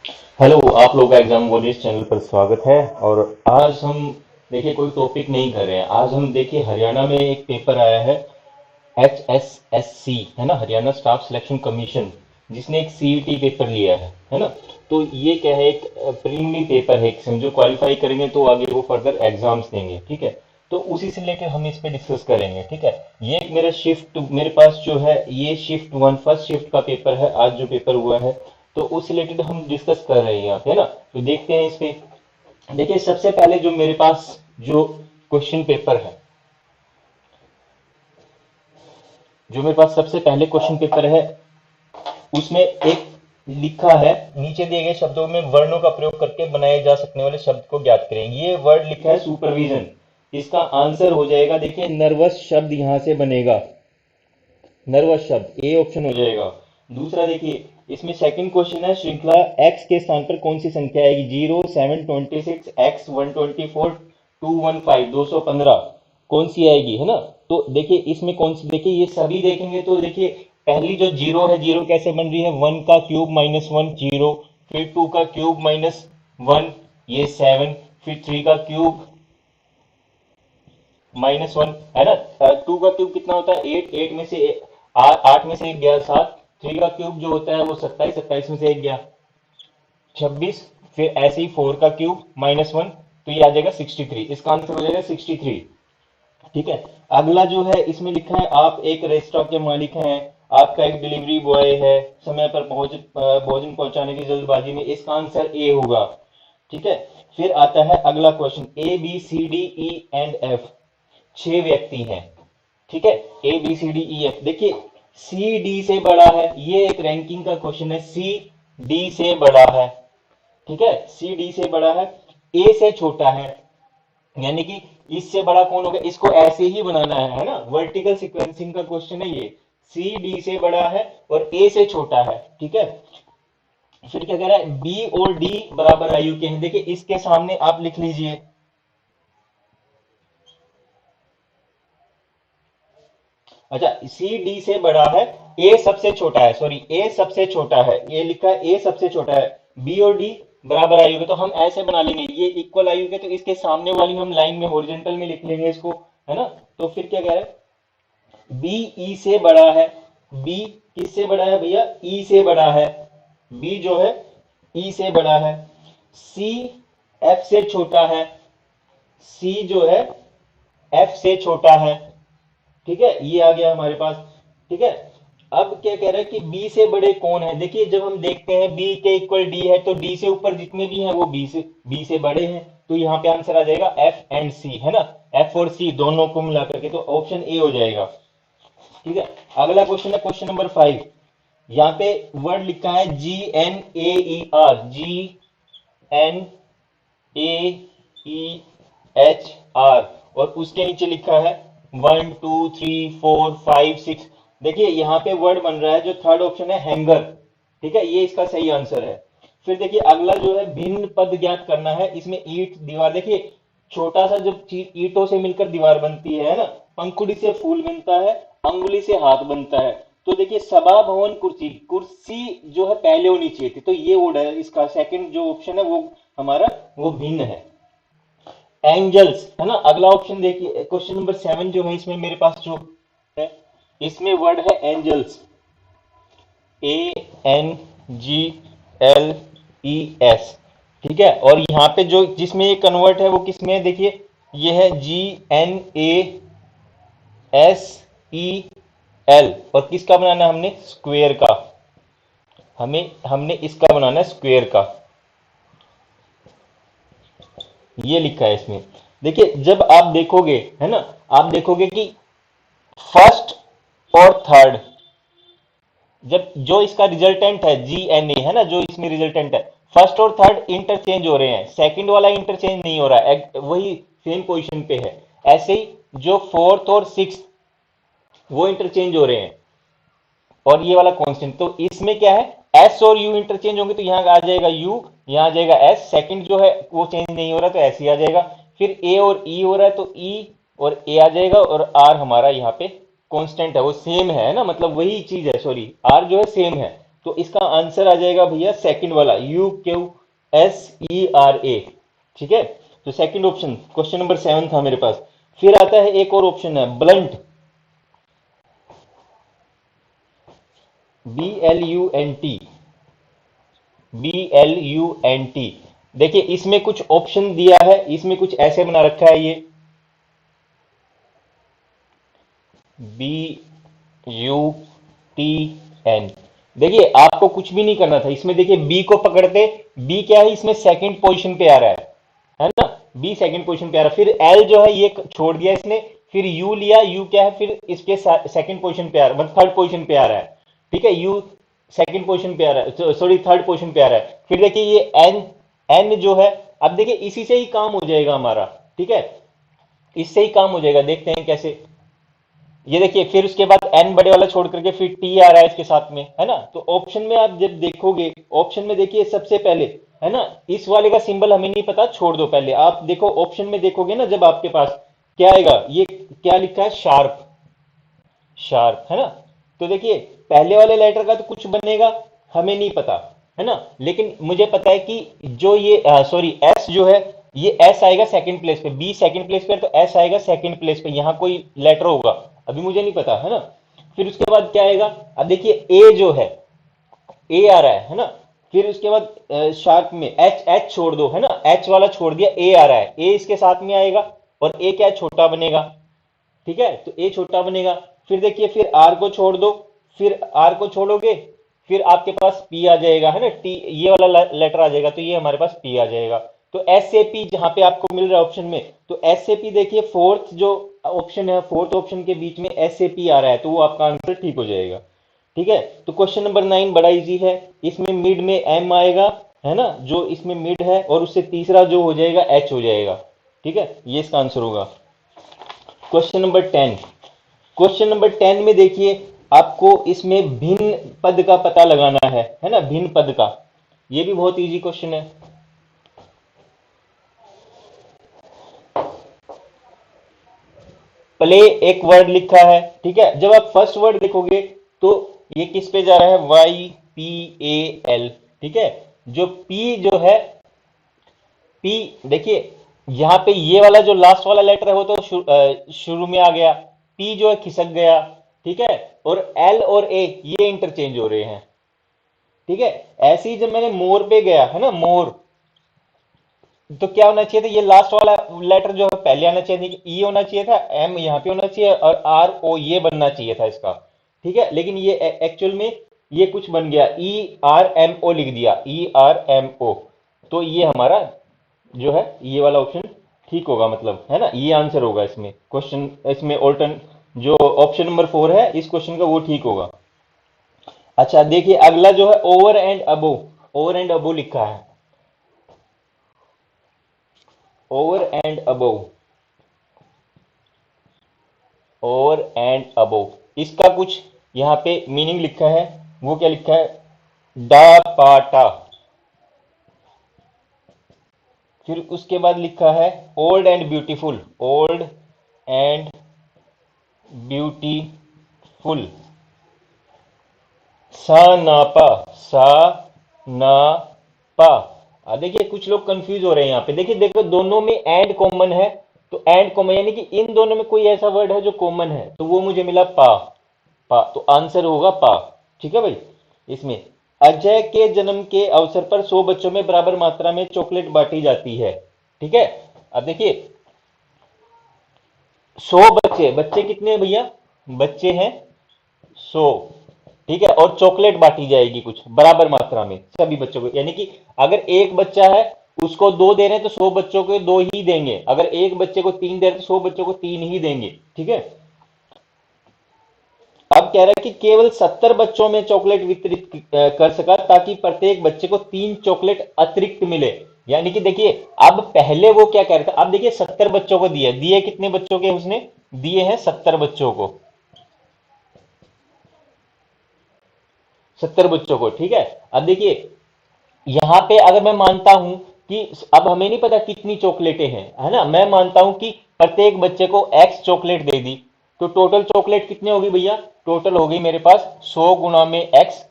Hello, आप लोगों का एग्जाम वॉरियर्स चैनल पर स्वागत है। और आज हम देखिए कोई टॉपिक नहीं कर रहे हैं। आज हम देखिए हरियाणा में एक पेपर आया है, HSSC है ना, हरियाणा स्टाफ सिलेक्शन कमीशन, जिसने एक सीईटी पेपर लिया है ना। तो ये क्या है, एक प्रीलिमिनरी पेपर है, एक जो क्वालिफाई करेंगे तो आगे वो फर्दर एग्जाम्स देंगे, ठीक है। तो उसी से लेकर हम इस पे डिस्कस करेंगे, ठीक है। ये एक मेरा शिफ्ट, मेरे पास जो है ये शिफ्ट वन फर्स्ट शिफ्ट का पेपर है, आज जो पेपर हुआ है। तो उस रिलेटेड हम डिस्कस कर रहे हैं यहाँ पे, है ना। तो देखते हैं इस पे। देखिए सबसे पहले जो मेरे पास जो क्वेश्चन पेपर है, जो मेरे पास सबसे पहले क्वेश्चन पेपर है, उसमें एक लिखा है, नीचे दिए गए शब्दों में वर्णों का प्रयोग करके बनाए जा सकने वाले शब्द को ज्ञात करें। ये वर्ड लिखा है सुपरविजन। इसका आंसर हो जाएगा, देखिए नर्वस शब्द यहां से बनेगा, नर्वस शब्द ए ऑप्शन हो जाएगा। दूसरा देखिए, इसमें सेकंड क्वेश्चन है, श्रृंखला एक्स के स्थान पर कौन सी संख्या आएगी? 0, 7, 26, एक्स 124, 215, 215 कौन सी आएगी, है ना। तो देखिए इसमें कौन सी, देखिए ये सभी देखेंगे तो देखिए पहली जो जीरो है, जीरो कैसे बन रही है? वन का क्यूब माइनस वन जीरो, फिर टू का क्यूब माइनस वन ये सेवन, फिर थ्री का क्यूब -1 है ना। टू का क्यूब कितना होता है? एट, एट में से आठ में से एक गया सात, थ्री का क्यूब जो होता है वो सत्ताईस, सत्ताईस में से एक गया 26, फिर ऐसे ही फोर का क्यूब -1, तो ये आ जाएगा 63। इसका आंसर हो जाएगा 63, ठीक है। अगला जो है इसमें लिखा है, आप एक रेस्टोरेंट के मालिक हैं, आपका एक डिलीवरी बॉय है, समय पर भोजन पहुंचाने की जल्दबाजी में, इसका आंसर ए होगा, ठीक है। फिर आता है अगला क्वेश्चन, ABCDEF, छह व्यक्ति हैं, ठीक है। ABCDEF, देखिए सी डी से बड़ा है, ये एक रैंकिंग का क्वेश्चन है, सी डी से बड़ा है, ठीक है। सी डी से बड़ा है, ए से छोटा है, यानी कि इससे बड़ा कौन होगा, इसको ऐसे ही बनाना है ना, वर्टिकल सीक्वेंसिंग का क्वेश्चन है ये। सी डी से बड़ा है और ए से छोटा है, ठीक है। फिर क्या कह रहा है, बी और डी बराबर आयु के हैं, देखिए इसके सामने आप लिख लीजिए। अच्छा, सी डी से बड़ा है, ए सबसे छोटा है, सॉरी ए सबसे छोटा है, ये लिखा है ए सबसे छोटा है, बी और डी बराबर आयु के, तो हम ऐसे बना लेंगे, ये इक्वल आयु के, तो इसके सामने वाली हम लाइन में हॉरिजॉन्टल में लिख लेंगे इसको, है ना। तो फिर क्या कह रहा है, बी ई से बड़ा है, बी किससे बड़ा है भैया? ई से बड़ा है, बी जो है ई से बड़ा है। सी एफ से छोटा है, सी जो है एफ से छोटा है, ठीक है। ये आ गया हमारे पास, ठीक है। अब क्या कह रहा है कि बी से बड़े कौन है? देखिए जब हम देखते हैं बी के इक्वल डी है, तो डी से ऊपर जितने भी हैं वो बी से बड़े हैं, तो यहाँ पे आंसर आ जाएगा एफ एंड सी, है ना। एफ और सी दोनों को मिला करके, तो ऑप्शन ए हो जाएगा, ठीक है। अगला क्वेश्चन है क्वेश्चन नंबर 5। यहाँ पे वर्ड लिखा है GNAER, GNAEHR, और उसके नीचे लिखा है 1 2 3 4 5 6। देखिए यहाँ पे वर्ड बन रहा है, जो थर्ड ऑप्शन है हैंगर, ठीक है, ये इसका सही आंसर है। फिर देखिए अगला जो है भिन्न पद ज्ञात करना है, इसमें ईट दीवार, देखिए छोटा सा जब चीज ईंटों से मिलकर दीवार बनती है ना, पंखुड़ी से फूल बनता है, अंगुली से हाथ बनता है। तो देखिए सभा भवन कुर्सी, कुर्सी जो है पहले होनी चाहिए थी, तो ये वर्ड है इसका, सेकंड जो ऑप्शन है वो हमारा वो भिन्न है। एंजल्स, है ना, अगला ऑप्शन देखिए, क्वेश्चन नंबर 7 जो है इसमें मेरे पास जो है, इसमें वर्ड है एंजल्स, ANGLES, ठीक है। और यहाँ पे जो जिसमें ये कन्वर्ट है वो किसमें है, देखिए ये है GNASEL, और किसका बनाना है हमने? स्क्वेयर का, हमने इसका बनाना है स्क्वेयर का, ये लिखा है इसमें। देखिए जब आप देखोगे, है ना, आप देखोगे कि फर्स्ट और थर्ड, जब जो इसका रिजल्टेंट है GNA, है ना, जो इसमें रिजल्टेंट है, फर्स्ट और थर्ड इंटरचेंज हो रहे हैं, सेकंड वाला इंटरचेंज नहीं हो रहा है, वही सेम पोजीशन पे है। ऐसे ही जो फोर्थ और सिक्स वो इंटरचेंज हो रहे हैं, और ये वाला कांस्टेंट, तो इसमें क्या है, एस और यू इंटरचेंज होंगे, तो यहाँ आ जाएगा यू, यहाँ आ जाएगा एस, सेकंड जो है वो चेंज नहीं हो रहा, तो ऐसे ही आ जाएगा। फिर ए और ई हो रहा है, तो ई और ए आ जाएगा, और आर हमारा यहाँ पे कांस्टेंट है, वो सेम है ना, मतलब वही चीज है, सॉरी आर जो है सेम है, तो इसका आंसर आ जाएगा भैया सेकंड वाला, UQSERA। ठीक है, तो सेकंड ऑप्शन क्वेश्चन नंबर 7 था मेरे पास। फिर आता है एक और ऑप्शन है ब्लंट, BLUNT, BLUNT। देखिए इसमें कुछ ऑप्शन दिया है, इसमें कुछ ऐसे बना रखा है, ये BUTN। देखिए आपको कुछ भी नहीं करना था इसमें, देखिए बी को पकड़ते, बी क्या है इसमें सेकंड पोजीशन पे आ रहा है ना, बी सेकंड पोजीशन पे आ रहा है। फिर एल जो है ये छोड़ दिया इसने, फिर यू लिया, यू क्या है फिर इसके सेकंड पोजीशन पे आ रहा है, मतलब थर्ड पोजीशन पे आ रहा है। ठीक है, यू सेकंड पोजीशन पे आ रहा है, सॉरी थर्ड पोजीशन पे आ रहा है। फिर देखिए ये एन, एन जो है, अब देखिए इसी से ही काम हो जाएगा हमारा। ठीक है, इससे ही काम हो जाएगा, देखते हैं कैसे। ये देखिए फिर उसके बाद एन बड़े वाला छोड़ करके फिर टी आ रहा है इसके साथ में, है ना। तो ऑप्शन में आप जब देखोगे, ऑप्शन में देखिए सबसे पहले, है ना, इस वाले का सिंबल हमें नहीं पता, छोड़ दो, पहले आप देखो ऑप्शन में देखोगे ना, जब आपके पास क्या आएगा, ये क्या लिखा है, शार्प, शार्प, है ना। तो देखिए पहले वाले लेटर का तो कुछ बनेगा, हमें नहीं पता, है ना, लेकिन मुझे पता है कि जो ये सॉरी एस जो है, ये एस आएगा सेकंड प्लेस पे, बी सेकंड प्लेस पे है, तो एस आएगा सेकंड प्लेस पे, यहां कोई लेटर होगा, अभी मुझे नहीं पता, है ना। फिर उसके बाद क्या आएगा, अब देखिए ए जो है, ए आ रहा है ना। फिर उसके बाद शार्प में एच, एच छोड़ दो, है ना, एच वाला छोड़ दिया, ए आ रहा है, ए इसके साथ में आएगा, और ए क्या है, छोटा बनेगा। ठीक है, तो ए छोटा बनेगा। फिर देखिए फिर आर को छोड़ दो, फिर आर को छोड़ोगे, फिर आपके पास पी आ जाएगा, है ना, टी ये वाला लेटर आ जाएगा, तो ये हमारे पास पी आ जाएगा। तो एस ए पी जहां पे आपको मिल रहा है ऑप्शन में, तो एस ए पी देखिए फोर्थ जो ऑप्शन है, फोर्थ ऑप्शन के बीच में एस ए पी आ रहा है, तो वो आपका आंसर ठीक हो जाएगा। ठीक है, तो क्वेश्चन नंबर 9 बड़ा इजी है, इसमें मिड में एम आएगा, है ना, जो इसमें मिड है, और उससे तीसरा जो हो जाएगा एच हो जाएगा। ठीक है, ये इसका आंसर होगा। क्वेश्चन नंबर 10, क्वेश्चन नंबर 10 में देखिए आपको इसमें भिन्न पद का पता लगाना है ना, भिन्न पद का। ये भी बहुत इजी क्वेश्चन है। प्ले एक वर्ड लिखा है, ठीक है, जब आप फर्स्ट वर्ड देखोगे तो ये किस पे जा रहा है, YPAL। ठीक है, जो पी जो है, पी देखिए यहां पे ये वाला जो लास्ट वाला लेटर है वो तो शुरू में आ गया, पी जो है खिसक गया। ठीक है, और एल और ए ये इंटरचेंज हो रहे हैं। ठीक है, ऐसे ही जब मैंने मोर पे गया, है ना, मोर, तो क्या होना चाहिए था, ये लास्ट वाला लेटर जो है पहले आना चाहिए था, ई होना चाहिए था, एम यहाँ पे होना चाहिए, और आर ओ ये बनना चाहिए था इसका। ठीक है, लेकिन ये एक्चुअल में ये कुछ बन गया, ERMO लिख दिया, ERMO। तो ये हमारा जो है ये वाला ऑप्शन ठीक होगा, मतलब, है ना, ये आंसर होगा इसमें, क्वेश्चन इसमें ऑल्टर्न जो ऑप्शन नंबर 4 है इस क्वेश्चन का, वो ठीक होगा। अच्छा देखिए अगला जो है over and above, over and above लिखा है, over and above, over and above, इसका कुछ यहाँ पे मीनिंग लिखा है, वो क्या लिखा है, डा पाटा। फिर उसके बाद लिखा है old and beautiful, old and beautiful, सा नापा, सा ना पा। देखिए कुछ लोग कंफ्यूज हो रहे हैं यहाँ पे, देखिए देखो दोनों में एंड कॉमन है, तो एंड कॉमन यानी कि इन दोनों में कोई ऐसा वर्ड है जो कॉमन है, तो वो मुझे मिला पा, पा, तो आंसर होगा पा। ठीक है भाई, इसमें अजय के जन्म के अवसर पर 100 बच्चों में बराबर मात्रा में चॉकलेट बांटी जाती है। ठीक है, अब देखिए 100 बच्चे, बच्चे कितने हैं भैया, बच्चे हैं 100। ठीक है, और चॉकलेट बांटी जाएगी कुछ बराबर मात्रा में सभी बच्चों को, यानी कि अगर एक बच्चा है उसको 2 दे रहे हैं तो 100 बच्चों को 2 ही देंगे, अगर एक बच्चे को 3 दे रहे हैं तो 100 बच्चों को 3 ही देंगे। ठीक है, अब कह रहा है कि केवल 70 बच्चों में चॉकलेट वितरित कर सका ताकि प्रत्येक बच्चे को 3 चॉकलेट अतिरिक्त मिले। यानी कि देखिए अब पहले वो क्या कह रहा था, अब देखिए 70 बच्चों को दिए, दिए कितने बच्चों के उसने दिए हैं, 70 बच्चों को, 70 बच्चों को। ठीक है, अब देखिए यहां पे अगर मैं मानता हूं कि अब हमें नहीं पता कितनी चॉकलेटें हैं, है ना, मैं मानता हूं कि प्रत्येक बच्चे को एक्स चॉकलेट दे दी, तो टोटल चॉकलेट कितनी होगी भैया, टोटल होगी मेरे पास 100 गुना में एक्स,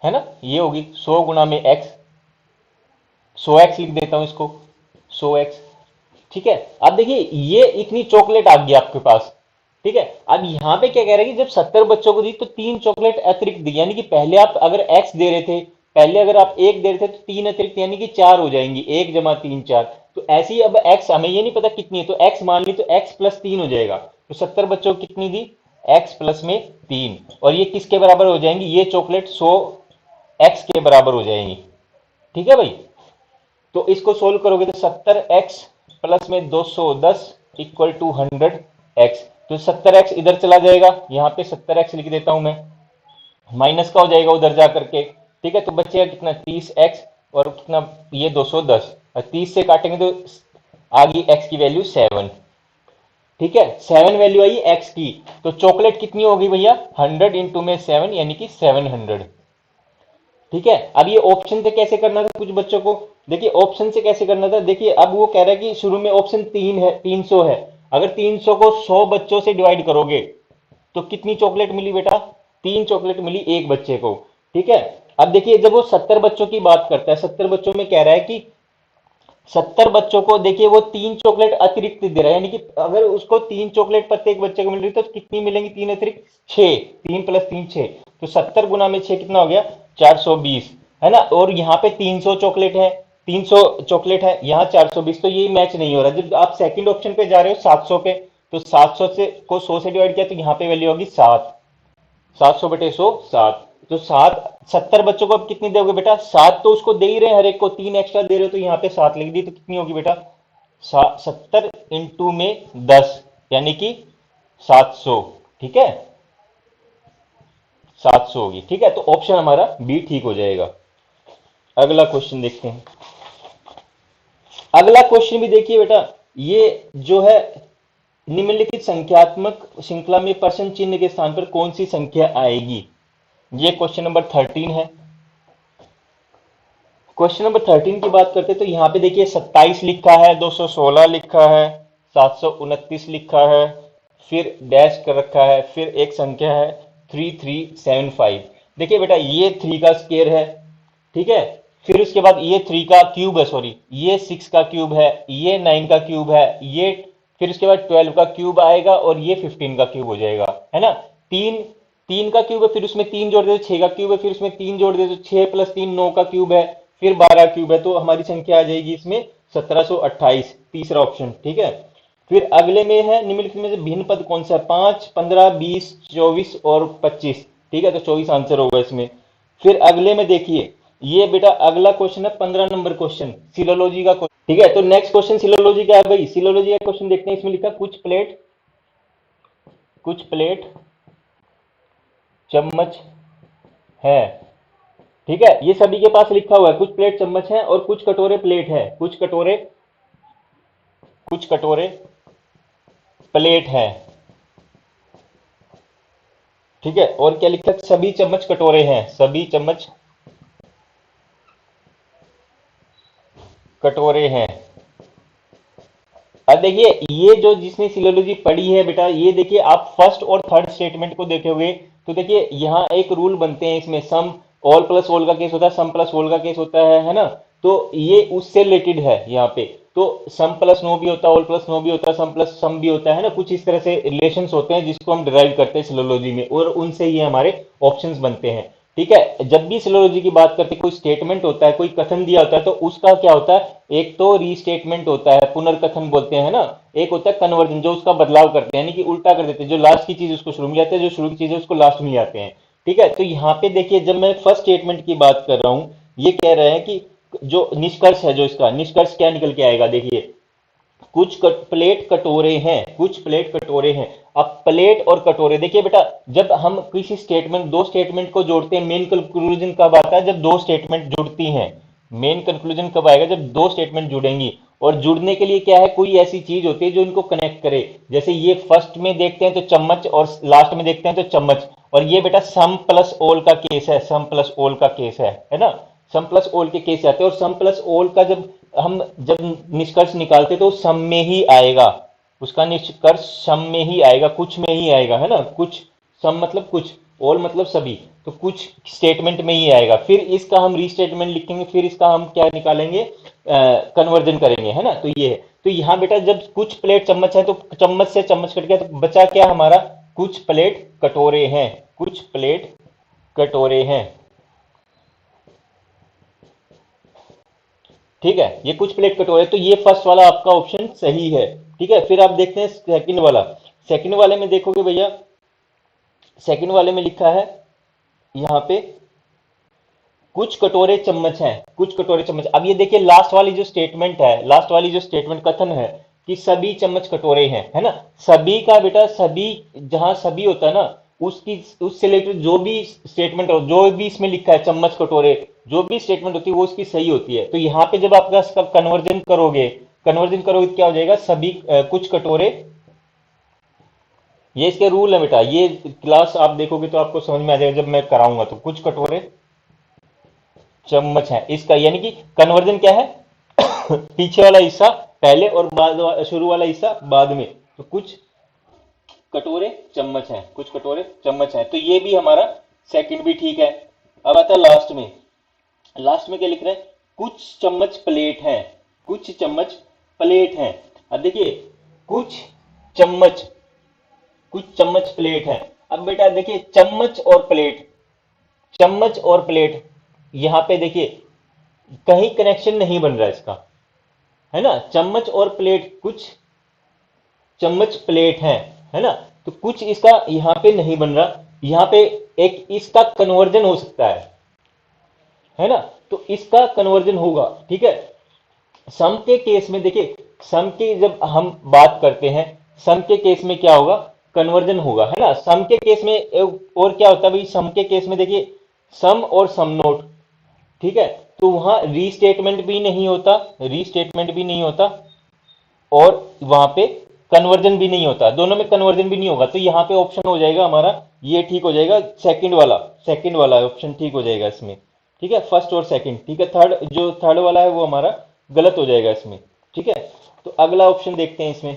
है ना, ये होगी 100 गुना में एक्स, 100x लिख देता हूं इसको, 100x। ठीक है, अब देखिए ये इतनी चॉकलेट आ गई आपके पास। ठीक है, अब यहां पे क्या कह रहा है कि जब 70 बच्चों को दी तो 3 चॉकलेट अतिरिक्त दी, यानी कि पहले आप अगर x दे रहे थे, पहले अगर आप 1 दे रहे थे तो 3 अतिरिक्त यानी कि 4 हो जाएंगी, 1 जमा 3 4। तो ऐसे ही अब x हमें ये नहीं पता कितनी है, तो x मान ली तो x प्लस 3 हो जाएगा। तो 70 बच्चों को कितनी दी, x प्लस में 3, और ये किसके बराबर हो जाएंगी, ये चॉकलेट 100x के बराबर हो जाएंगी। ठीक है भाई, तो इसको सोल्व करोगे तो 70x प्लस में 210 इक्वल टू 100x। तो 70x इधर चला जाएगा, यहां पे 70x लिख देता हूं मैं, माइनस का हो जाएगा उधर जा करके। ठीक है, तो बचेगा कितना, 30x, और कितना ये 210, और 30 से काटेंगे तो आ गई x की वैल्यू 7। ठीक है, 7 वैल्यू आई x की। तो चॉकलेट कितनी होगी भैया, 100 इंटू में 7 यानी कि 700। ठीक है, अब ये ऑप्शन से कैसे करना था कुछ बच्चों को, देखिए ऑप्शन से कैसे करना था, देखिए अब वो कह रहा है कि शुरू में ऑप्शन 3 है, 300 है। अगर 300 को 100 बच्चों से डिवाइड करोगे तो कितनी चॉकलेट मिली बेटा, 3 चॉकलेट मिली एक बच्चे को। ठीक है, अब देखिए जब वो 70 बच्चों की बात करता है, 70 बच्चों में कह रहा है कि 70 बच्चों को देखिए वो 3 चॉकलेट अतिरिक्त दे रहा है, यानी कि अगर उसको 3 चॉकलेट प्रत्येक बच्चे को मिल रही तो कितनी मिलेंगी, 3 अतिरिक्त 6, 3 + 3 6। तो 70 गुना में 6 कितना हो गया, 420, है ना। और यहाँ पे 300 चॉकलेट है, 300 चॉकलेट है, यहाँ 420, तो ये मैच नहीं हो रहा। जब आप सेकंड ऑप्शन पे जा रहे हो 700 पे, तो 700 से को 100 से डिवाइड किया तो यहाँ पे वैल्यू होगी 7, 700/100 7। तो 70 बच्चों को अब कितनी दोगे बेटा, 7 तो उसको दे ही रहे हैं, हर एक को 3 एक्स्ट्रा दे रहे हो, तो यहाँ पे 7 लिख दी, तो कितनी होगी बेटा, 70 इंटू में 10 यानी कि 700। ठीक है, 700 होगी। ठीक है, तो ऑप्शन हमारा बी ठीक हो जाएगा। अगला क्वेश्चन देखते हैं। अगला क्वेश्चन भी देखिए बेटा, ये जो है निम्नलिखित संख्यात्मक श्रृंखला में प्रश्न चिन्ह के स्थान पर कौन सी संख्या आएगी, ये क्वेश्चन नंबर 13 है। क्वेश्चन नंबर 13 की बात करते हैं तो यहाँ पे देखिए 27 लिखा है, 216 लिखा है, 729 लिखा है, फिर डैश कर रखा है, फिर एक संख्या है 3375। देखिए बेटा ये 3 का स्क्वायर है। ठीक है, फिर उसके बाद ये 3 का क्यूब है, सॉरी ये 6 का क्यूब है, ये 9 का क्यूब है, ये फिर उसके बाद 12 का क्यूब आएगा, और ये 15 का क्यूब हो जाएगा, है ना। तीन तीन का क्यूब है, फिर उसमें 3 जोड़ दे तो 6 का क्यूब है, फिर उसमें 3 जोड़ दे तो 6 + 3 9 का क्यूब है, फिर 12 क्यूब है, तो हमारी संख्या आ जाएगी इसमें 1728, तीसरा ऑप्शन। ठीक है, फिर अगले में है निम्नलिखित में से भिन्न पद कौन सा है, 5 15 20 24 और 25। ठीक है, तो 24 आंसर होगा इसमें। फिर अगले में देखिए, ये बेटा अगला क्वेश्चन है 15 नंबर क्वेश्चन, सिलोलॉजी का क्वेश्चन। ठीक है, तो नेक्स्ट क्वेश्चन सिलोलॉजी का है भाई, सिलोलॉजी का क्वेश्चन देखते हैं। इसमें लिखा कुछ प्लेट चम्मच है। ठीक है, ये सभी के पास लिखा हुआ है, कुछ प्लेट चम्मच है और कुछ कटोरे प्लेट है, कुछ कटोरे प्लेट है। ठीक है, और क्या लिखा है, सभी चम्मच कटोरे हैं, सभी चम्मच कटोरे हैं। अब देखिए ये जो जिसने सिलोलॉजी पढ़ी है बेटा, ये देखिए आप फर्स्ट और थर्ड स्टेटमेंट को देखोगे तो देखिए यहाँ एक रूल बनते हैं इसमें, सम ऑल प्लस ऑल का केस होता है, सम प्लस ऑल का केस होता है ना। तो ये उससे रिलेटेड है यहाँ पे। तो सम प्लस नो भी होता है, ऑल प्लस नो भी होता है, सम प्लस सम भी होता है ना, कुछ इस तरह से रिलेशंस होते हैं जिसको हम डिराइव करते हैं सिलोलॉजी में, और उनसे ये हमारे ऑप्शंस बनते हैं। ठीक है, जब भी सिलोलॉजी की बात करते हैं, कोई स्टेटमेंट होता है, कोई कथन दिया होता है, तो उसका क्या होता है, एक तो रीस्टेटमेंट होता है, पुनर्कथन बोलते हैं ना, एक होता है कन्वर्जन जो उसका बदलाव करते हैं, यानी कि उल्टा कर देते हैं, जो लास्ट की चीज उसको शुरू में लाते हैं, जो शुरू की चीज है उसको लास्ट में लाते हैं। ठीक है, तो यहाँ पे देखिए जब मैं फर्स्ट स्टेटमेंट की बात कर रहा हूं, ये कह रहे हैं कि जो निष्कर्ष है, जो इसका निष्कर्ष क्या निकल के आएगा, देखिए प्लेट कटोरे हैं, कुछ प्लेट कटोरे हैं। अब प्लेट और कटोरे देखिए बेटा, जब हम किसी स्टेटमेंट, दो स्टेटमेंट को जोड़ते हैं, मेन कंक्लूजन कब आता है, जब दो स्टेटमेंट जुड़ती हैं। मेन कंक्लूजन कब आएगा, जब दो स्टेटमेंट जुड़ेंगी। और जुड़ने के लिए क्या है, कोई ऐसी चीज होती है जो इनको कनेक्ट करे। जैसे ये फर्स्ट में देखते हैं तो चम्मच, और लास्ट में देखते हैं तो चम्मच। और ये बेटा सम प्लस ओल का केस है, सम प्लस ओल का केस है ना। सम प्लस ओल के केस आते हैं, और सम प्लस ओल का जब निष्कर्ष निकालते तो सम में ही आएगा, उसका निष्कर्ष सम में ही आएगा, कुछ में ही आएगा, है ना। कुछ सम मतलब कुछ, ऑल मतलब सभी, तो कुछ स्टेटमेंट में ही आएगा, फिर इसका हम रीस्टेटमेंट लिखेंगे, फिर इसका हम क्या निकालेंगे, कन्वर्जन करेंगे, है ना। तो ये है, तो यहाँ बेटा जब कुछ प्लेट चम्मच है तो चम्मच से चम्मच कट गया, तो बचा क्या हमारा, कुछ प्लेट कटोरे हैं, कुछ प्लेट कटोरे हैं, ठीक है, ये कुछ प्लेट कटोरे, तो ये फर्स्ट वाला आपका ऑप्शन सही है, ठीक है। फिर आप देखते हैं सेकंड वाला, सेकंड वाले में देखोगे भैया, सेकंड वाले में लिखा है यहाँ पे कुछ कटोरे चम्मच हैं, कुछ कटोरे चम्मच। अब ये देखिए लास्ट वाली जो स्टेटमेंट है, लास्ट वाली जो स्टेटमेंट कथन है कि सभी चम्मच कटोरे हैं, है ना, सभी का बेटा, सभी जहां सभी होता है ना, उसकी उससे रिलेटेड जो भी स्टेटमेंट हो, जो भी इसमें लिखा है चम्मच कटोरे, जो भी स्टेटमेंट होती है वो उसकी सही होती है। तो यहाँ पे जब आप इसका कन्वर्जन करोगे, कन्वर्जन करोगे तो क्या हो जाएगा, सभी कुछ कटोरे, ये इसके रूल है बेटा, ये क्लास आप देखोगे तो आपको समझ में आ जाएगा जब मैं कराऊंगा, तो कुछ कटोरे चम्मच है इसका, यानी कि कन्वर्जन क्या है, पीछे वाला हिस्सा पहले और शुरू वाला हिस्सा बाद में, तो कुछ कटोरे चम्मच है, कुछ कटोरे चम्मच है, तो ये भी हमारा सेकंड भी ठीक है। अब आता है लास्ट में, लास्ट में क्या लिख रहे हैं, कुछ चम्मच प्लेट है, कुछ चम्मच प्लेट है। अब देखिए कुछ चम्मच, कुछ चम्मच प्लेट है। अब बेटा देखिए चम्मच और प्लेट, चम्मच और प्लेट, यहां पे देखिए कहीं कनेक्शन नहीं बन रहा है इसका, है ना, चम्मच और प्लेट, कुछ चम्मच प्लेट है ना, तो कुछ इसका यहां पे नहीं बन रहा, यहां पे एक इसका कन्वर्जन हो सकता है ना, तो इसका कन्वर्जन होगा, ठीक है। सम के केस में देखिए, सम की जब हम बात करते हैं, सम के केस में क्या होगा, कन्वर्जन होगा, है ना। सम के केस में और क्या होता है भाई, सम के केस में देखिए सम और सम नोट, ठीक है, तो वहां रीस्टेटमेंट भी नहीं होता, रीस्टेटमेंट भी नहीं होता, और वहां पे कन्वर्जन भी नहीं होता, दोनों में कन्वर्जन भी नहीं होगा, तो यहाँ पे ऑप्शन हो जाएगा हमारा, ये ठीक हो जाएगा, सेकंड वाला, सेकंड वाला ऑप्शन ठीक हो जाएगा इसमें, ठीक है, फर्स्ट और सेकंड, ठीक है, थर्ड जो थर्ड वाला है वो हमारा गलत हो जाएगा इसमें, ठीक है। तो अगला ऑप्शन देखते हैं इसमें,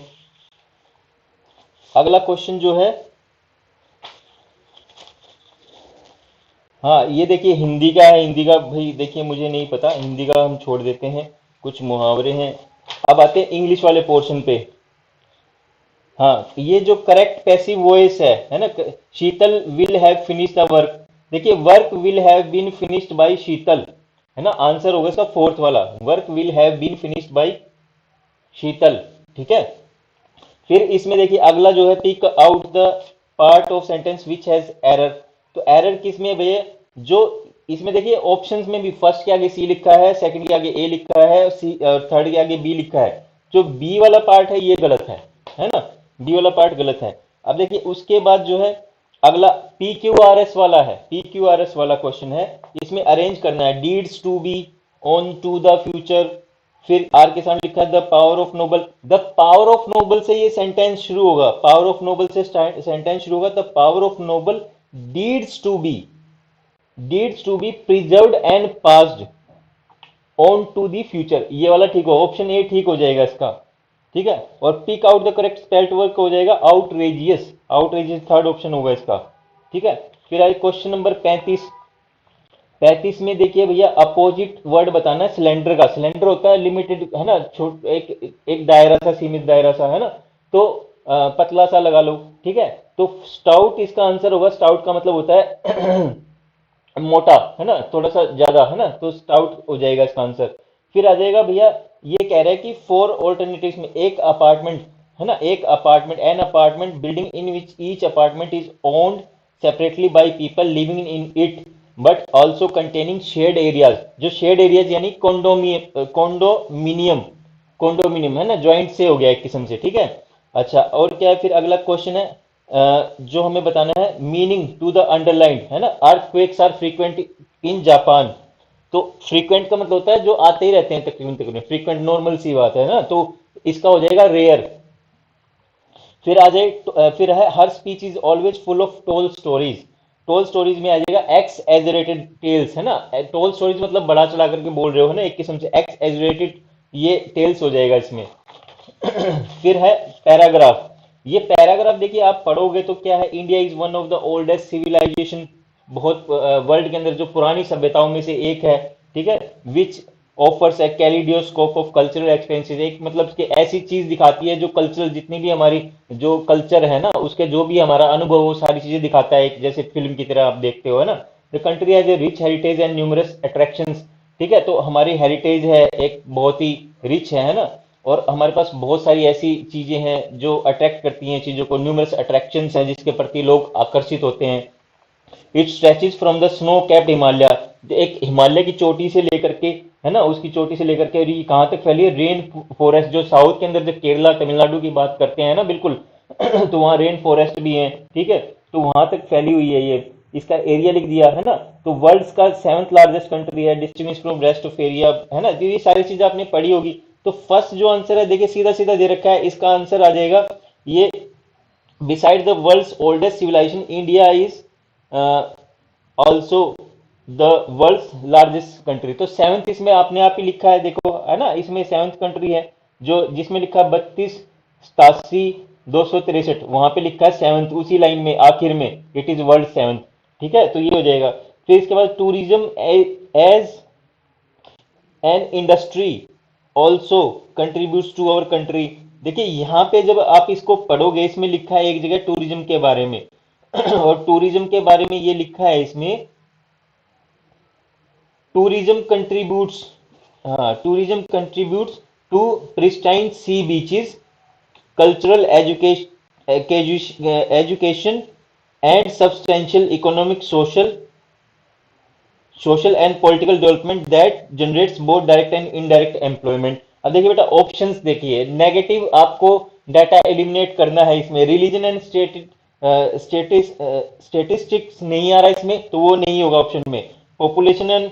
अगला क्वेश्चन जो है, हाँ ये देखिए हिंदी का है, हिंदी का भाई देखिए मुझे नहीं पता, हिंदी का हम छोड़ देते हैं, कुछ मुहावरे हैं। अब आते हैं इंग्लिश वाले पोर्शन पे। हाँ ये जो करेक्ट पैसिव वॉइस है ना, Sheetal will have finish the work, देखिए work will have been finished by Sheetal, है ना, आंसर होगा इसका फोर्थ वाला, work will have been finished by Sheetal, ठीक है। फिर इसमें देखिए अगला जो है, pick out the part of sentence which has error, तो एरर किस में भैया, जो इसमें देखिए ऑप्शंस में भी फर्स्ट के आगे सी लिखा है, सेकंड के आगे ए लिखा है, सी थर्ड के आगे बी लिखा है, जो बी वाला पार्ट है ये गलत है ना, बी वाला पार्ट गलत है। अब देखिए उसके बाद जो है अगला पी क्यू आर एस वाला है, पी क्यू आर एस वाला क्वेश्चन है, इसमें अरेंज करना है, deeds to be, on to the future, फिर आर के सामने लिखा है the power of noble, the power of noble से ये सेंटेंस शुरू होगा, पावर ऑफ नोबल से सेंटेंस शुरू होगा, the power of noble deeds to be, deeds to be preserved and passed on to the future, ये वाला ठीक हो, ऑप्शन ए ठीक हो जाएगा इसका, ठीक है। और pick out the correct spelled word हो जाएगा आउटरेजियस, आउटरेजियस थर्ड ऑप्शन होगा इसका, ठीक है। फिर आए क्वेश्चन नंबर 35, 35 में देखिए भैया अपोजिट वर्ड बताना है सिलेंडर का, सिलेंडर होता है लिमिटेड, है ना, छोट एक दायरा सा, सीमित दायरा सा, है ना, तो पतला सा लगा लो, ठीक है। तो स्टाउट इसका आंसर होगा, स्टाउट का मतलब होता है मोटा, है ना, थोड़ा सा ज्यादा, है ना, तो स्टाउट हो जाएगा इसका आंसर। फिर आ जाएगा भैया, ये कह रहा है कि फोर ऑल्टरनेटिव्स में एक अपार्टमेंट, है ना, एक apartment, an apartment building in which each apartment is owned separately by people living in it but also containing shared areas, जो शेड एरियाज यानी कॉन्डोमिनियम, कॉन्डोमिनियम है ना, ज्वाइंट से हो गया एक किस्म से, ठीक है। अच्छा और क्या है, फिर अगला क्वेश्चन है जो हमें बताना है, मीनिंग टू द अंडरलाइन, है ना, earthquakes are frequent in Japan, तो फ्रीक्वेंट का मतलब होता है जो आते ही रहते हैं तकरीबन तकरीबन, फ्रीक्वेंट नॉर्मल सी बात है ना, तो इसका हो जाएगा रेयर। फिर आ जाए फिर है her speech is always full of tall stories, tall stories में आ जाएगा एक्स एजरेटेड टेल्स, है ना, टोल स्टोरीज मतलब बड़ा चढ़ा करके बोल रहे हो, है ना, एक किस्म से एक्स एजरेटेड ये टेल्स हो जाएगा इसमें। फिर है पैराग्राफ, ये पैराग्राफ देखिए आप पढ़ोगे तो क्या है, India is one of the oldest civilization, बहुत वर्ल्ड के अंदर जो पुरानी सभ्यताओं में से एक है, ठीक है, which offers a kaleidoscope of cultural experiences, एक मतलब कि ऐसी चीज दिखाती है जो कल्चरल, जितनी भी हमारी जो कल्चर है ना उसके जो भी हमारा अनुभव वो सारी चीजें दिखाता है, एक जैसे फिल्म की तरह आप देखते हो, है ना। The country has a rich heritage and numerous attractions, ठीक है, तो हमारी हेरिटेज है एक बहुत ही रिच है ना, और हमारे पास बहुत सारी ऐसी चीजें हैं जो अट्रैक्ट करती हैं चीजों को, न्यूमरस अट्रैक्शंस हैं जिसके प्रति लोग आकर्षित होते हैं। It stretches from the snow capped Himalaya, एक हिमालय की चोटी से लेकर के, है ना, उसकी चोटी से लेकर के, और ये कहाँ तक फैली है, रेन फॉरेस्ट, जो साउथ के अंदर, जो केरला तमिलनाडु की बात करते हैं ना बिल्कुल तो वहाँ रेन फॉरेस्ट भी है, ठीक है, तो वहां तक फैली हुई है ये, इसका एरिया लिख दिया है ना। तो वर्ल्ड का सेवंथ लार्जेस्ट कंट्री है, distinguish from rest of area, है ना, तो ये सारी चीजें आपने पढ़ी होगी। तो फर्स्ट जो आंसर है देखिए सीधा सीधा दे रखा है, इसका आंसर आ जाएगा ये, beside the world's oldest civilization India is also the world's largest country. तो सेवंथ इसमें आपने आप ही लिखा है, देखो है ना, इसमें सेवंथ कंट्री है, जो जिसमें लिखा 32 87 263, वहां पे लिखा है सेवंथ, उसी लाइन में आखिर में इट इज वर्ल्ड सेवंथ, ठीक है, तो ये हो जाएगा। फिर इसके बाद tourism as an industry also contributes to our country. देखिए यहाँ पे जब आप इसको पढ़ोगे, इसमें लिखा है एक जगह टूरिज्म के बारे में और टूरिज्म के बारे में ये लिखा है इसमें, टूरिज्म कंट्रीब्यूट्स, हाँ, tourism contributes to pristine sea beaches, cultural education and substantial economic social and political development that generates both direct and indirect employment. अब देखिए बेटा ऑप्शंस देखिए, नेगेटिव आपको डाटा एलिमिनेट करना है इसमें, रिलीजन एंड स्टेटिस्टिक्स नहीं आ रहा इसमें, तो वो नहीं होगा ऑप्शन में। पॉपुलेशन एंड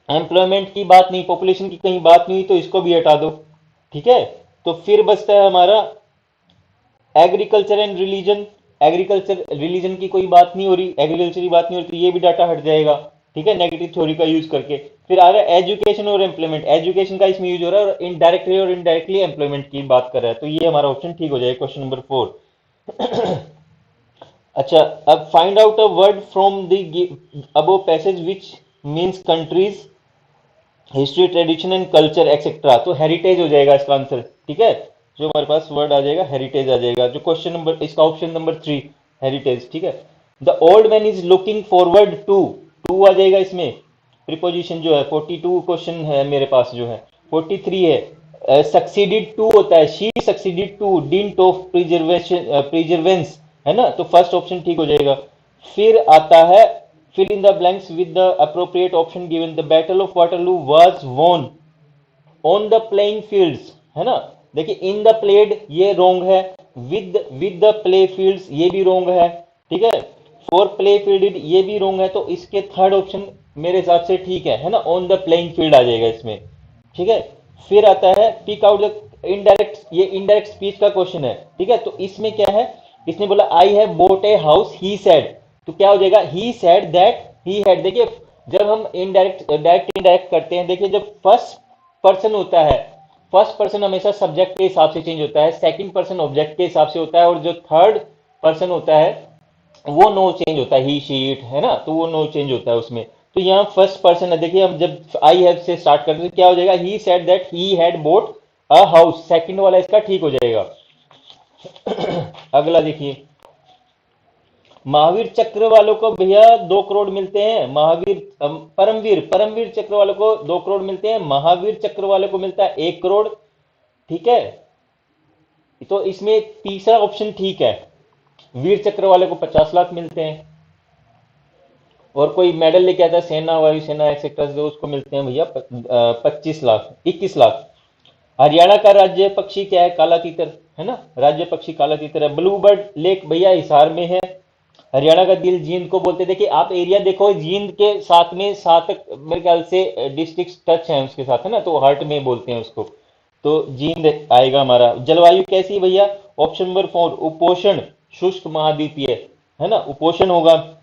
एम्प्लॉयमेंट की बात नहीं, पॉपुलेशन की कहीं बात नहीं हुई, तो इसको भी हटा दो, ठीक है। तो फिर बचता है हमारा agriculture and religion, agriculture religion की कोई बात नहीं हो रही, एग्रीकल्चर की बात नहीं हो रही, तो ये भी डाटा हट जाएगा, ठीक है, नेगेटिव थ्योरी का यूज करके। फिर आ रहा है एजुकेशन और एम्प्लॉयमेंट, एजुकेशन का इसमें यूज हो रहा है, और इनडायरेक्टली और इनडायरेक्टली एम्प्लॉयमेंट की बात कर रहा है, तो ये हमारा ऑप्शन ठीक हो जाएगा, क्वेश्चन नंबर 4। अच्छा, अब find out a word from the above passage which means countries history tradition and culture etcetera, तो हेरिटेज हो जाएगा इसका आंसर, ठीक है, जो हमारे पास वर्ड आ जाएगा हेरिटेज आ जाएगा, जो क्वेश्चन नंबर, इसका ऑप्शन नंबर 3 हेरिटेज, ठीक है। The old man is looking forward to, to आ जाएगा इसमें, प्रीपोजिशन जो है 42 क्वेश्चन है मेरे पास जो है, 43 है, सक्सीडेड टू होता है, she succeeded to dint of perseverance, है ना, तो फर्स्ट ऑप्शन ठीक हो जाएगा। फिर आता है fill in the blanks with the appropriate option given, the battle of Waterloo was won on the playing fields, है ना। देखिए इन द प्लेड ये रोंग है, विद द प्ले फील्ड्स ये भी रोंग है, ठीक है, फॉर प्ले फील्ड ये भी रोंग है, तो इसके थर्ड ऑप्शन मेरे हिसाब से ठीक है ना, ऑन द प्लेइंग फील्ड आ जाएगा इसमें, ठीक है। फिर आता है पिक आउट द इनडायरेक्ट, ये इनडायरेक्ट स्पीच का क्वेश्चन है, ठीक है, तो इसमें क्या है, इसने बोला I have boat a house he said, तो क्या हो जाएगा, he said that he had. देखिए जब हम इनडायरेक्ट डायरेक्ट इनडायरेक्ट करते हैं, देखिए जब फर्स्ट पर्सन होता है, फर्स्ट पर्सन हमेशा सब्जेक्ट के हिसाब से चेंज होता है, सेकंड पर्सन ऑब्जेक्ट के हिसाब से होता है, और जो थर्ड पर्सन होता है वो नो चेंज होता है, ही शी इट, है ना, तो वो नो चेंज होता है उसमें। तो यहाँ फर्स्ट पर्सन है, देखिए हम जब आई हैव से स्टार्ट करते हैं क्या हो जाएगा, he said that he had boat a house, second वाला इसका ठीक हो जाएगा। अगला देखिए, महावीर चक्र वालों को भैया 2 करोड़ मिलते हैं, महावीर परमवीर परमवीर चक्र वालों को 2 करोड़ मिलते हैं, महावीर चक्र वालों को मिलता है 1 करोड़, ठीक है, तो इसमें तीसरा ऑप्शन ठीक है, वीर चक्र वाले को 50 लाख मिलते हैं, और कोई मेडल लेके आता है सेना वायुसेना एक्सेट्रा जो उसको मिलते हैं भैया 25 लाख 21 लाख। हरियाणा का राज्य पक्षी क्या है, काला तीतर, है ना, राज्य पक्षी काला तीतर है। ब्लू बर्ड लेक भैया हिसार में है। हरियाणा का दिल जींद को बोलते हैं, देखिए आप एरिया देखो, जींद के साथ में 7 मेरे ख्याल से डिस्ट्रिक्ट टच है उसके साथ, है ना, तो हार्ट में बोलते हैं उसको, तो जींद आएगा हमारा। जलवायु कैसी है भैया, ऑप्शन नंबर 4 उपोषण शुष्क महाद्वीपीय, है ना, उपोषण होगा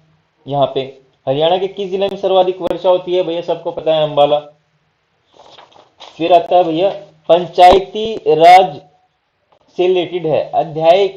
यहाँ पे। हरियाणा के किस जिले में सर्वाधिक वर्षा होती है भैया, सबको पता है अंबाला। फिर आता है भैया पंचायती राज से रिलेटेड है। अध्याय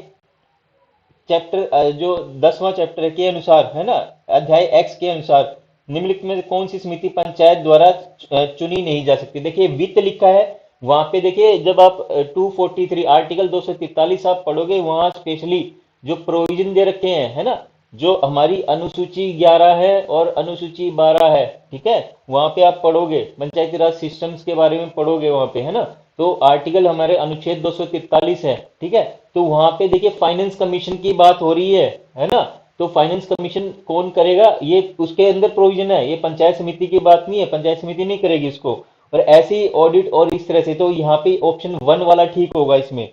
चैप्टर जो 10वां चैप्टर के अनुसार है ना, अध्याय एक्स के अनुसार निम्नलिखित में कौन सी समिति पंचायत द्वारा चुनी नहीं जा सकती। देखिए वित्त लिखा है वहां पे, देखिए जब आप 243 आर्टिकल 243 आप पढ़ोगे वहां स्पेशली जो प्रोविजन दे रखे हैं है ना, जो हमारी अनुसूची 11 है और अनुसूची 12 है, ठीक है, वहां पे आप पढ़ोगे पंचायती राज सिस्टम्स के बारे में पढ़ोगे वहां पे है ना। तो आर्टिकल हमारे अनुच्छेद 243 है, ठीक है। तो वहां पे देखिए फाइनेंस कमीशन की बात हो रही है ना। तो फाइनेंस कमीशन कौन करेगा, ये उसके अंदर प्रोविजन है, ये पंचायत समिति की बात नहीं है, पंचायत समिति नहीं करेगी इसको। और ऐसे ही ऑडिट और इस तरह से, तो यहाँ पे ऑप्शन 1 वाला ठीक होगा इसमें,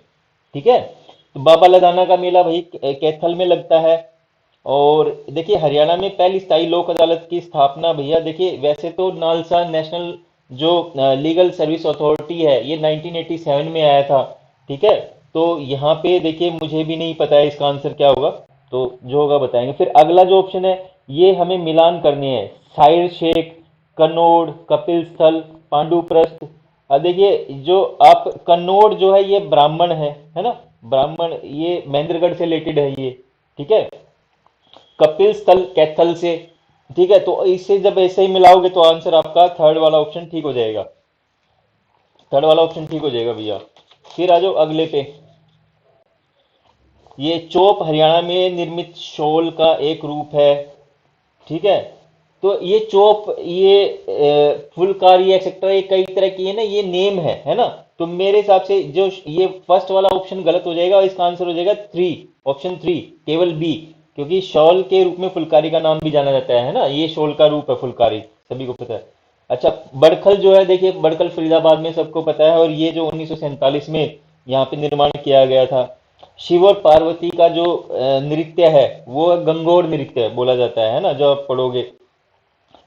ठीक है। तो बाबा लदाना का मेला भाई कैथल में लगता है। और देखिए हरियाणा में पहली स्थायी लोक अदालत की स्थापना भैया, देखिए वैसे तो नालसा नेशनल जो लीगल सर्विस अथॉरिटी है ये 1987 में आया था, ठीक है। तो यहाँ पे देखिए मुझे भी नहीं पता है इसका आंसर क्या होगा, तो जो होगा बताएंगे। फिर अगला जो ऑप्शन है ये हमें मिलान करने हैं, साइर शेख, कन्नौड़, कपिल स्थल, पांडुप्रस्थ। अब देखिए जो आप कन्नौड़ जो है ये ब्राह्मण है ना, ब्राह्मण, ये महेंद्रगढ़ से रिलेटेड है ये, ठीक है। कपिल स्थल कैथल से, ठीक है। तो इससे जब ऐसे ही मिलाओगे तो आंसर आपका थर्ड वाला ऑप्शन ठीक हो जाएगा, थर्ड वाला ऑप्शन ठीक हो जाएगा भैया। फिर आ जाओ अगले पे, ये चोप हरियाणा में निर्मित शॉल का एक रूप है, ठीक है। तो ये चोप, ये फुलकारी एक्सेट्रा, ये कई तरह की है ना, ये नेम है ना। तो मेरे हिसाब से जो ये फर्स्ट वाला ऑप्शन गलत हो जाएगा और इसका आंसर हो जाएगा 3, ऑप्शन 3 केवल बी, क्योंकि शॉल के रूप में फुलकारी का नाम भी जाना जाता है ना, ये शॉल का रूप है फुलकारी, सभी को पता है। अच्छा बड़खल जो है, देखिए बड़खल फरीदाबाद में सबको पता है, और ये जो 1947 में यहाँ पे निर्माण किया गया था। शिव और पार्वती का जो नृत्य है वो गंगोर नृत्य बोला जाता है ना, जो आप पढ़ोगे।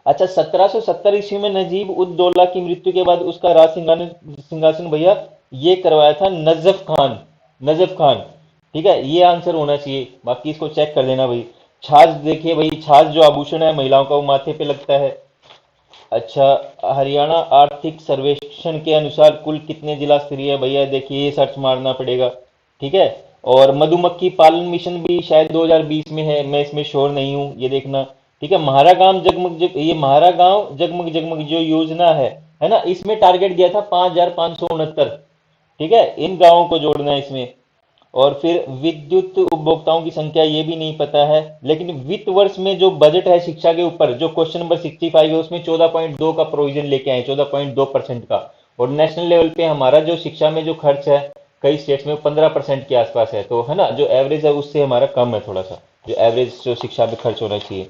अच्छा 1770 ईस्वी में नजीब उद दौला की मृत्यु के बाद उसका राज सिंहासन भैया ये करवाया था नजफ खान, नजफ खान, ठीक है। ये आंसर होना चाहिए, बाकी इसको चेक कर लेना भाई। छाछ देखिए भाई, छाछ जो आभूषण है महिलाओं का वो माथे पे लगता है। अच्छा हरियाणा आर्थिक सर्वेक्षण के अनुसार कुल कितने जिला स्तरीय है भैया, देखिए ये सर्च मारना पड़ेगा, ठीक है। और मधुमक्खी पालन मिशन भी शायद 2020 में है, मैं इसमें श्योर नहीं हूँ, ये देखना, ठीक है। म्हारा गांव जगमग ये म्हारा गांव जगमग जगमग जो योजना है ना, इसमें टारगेट दिया था 5,569, ठीक है। इन गांवों को जोड़ना है इसमें। और फिर विद्युत उपभोक्ताओं की संख्या ये भी नहीं पता है, लेकिन वित्त वर्ष में जो बजट है शिक्षा के ऊपर, जो क्वेश्चन नंबर 65 है उसमें 14.2 का प्रोविजन लेके आए, 14.2% का। और नेशनल लेवल पे हमारा जो शिक्षा में जो खर्च है कई स्टेट्स में 15% के आसपास है, तो है ना, जो एवरेज है उससे हमारा कम है थोड़ा सा, जो एवरेज जो शिक्षा में खर्च होना चाहिए।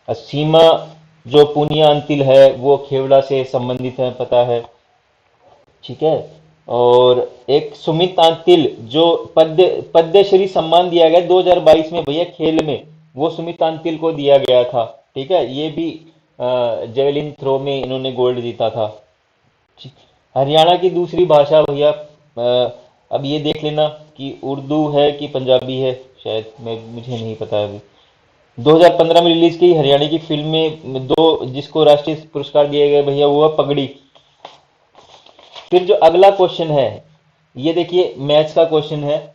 सीमा जो पुनिया अंतिल है वो खेवड़ा से संबंधित है, पता है, ठीक है। और एक सुमित अंतिल जो पद्मश्री सम्मान दिया गया 2022 में भैया खेल में, वो सुमित अंतिल को दिया गया था, ठीक है। ये भी जेवलिन थ्रो में इन्होंने गोल्ड जीता था। हरियाणा की दूसरी भाषा भैया, अब ये देख लेना कि उर्दू है कि पंजाबी है, शायद मैं मुझे नहीं पता है अभी। 2015 में रिलीज की हरियाणा की फिल्म में दो जिसको राष्ट्रीय पुरस्कार दिए गए भैया, वो है पगड़ी। फिर जो अगला क्वेश्चन है ये देखिए मैथ्स का क्वेश्चन है,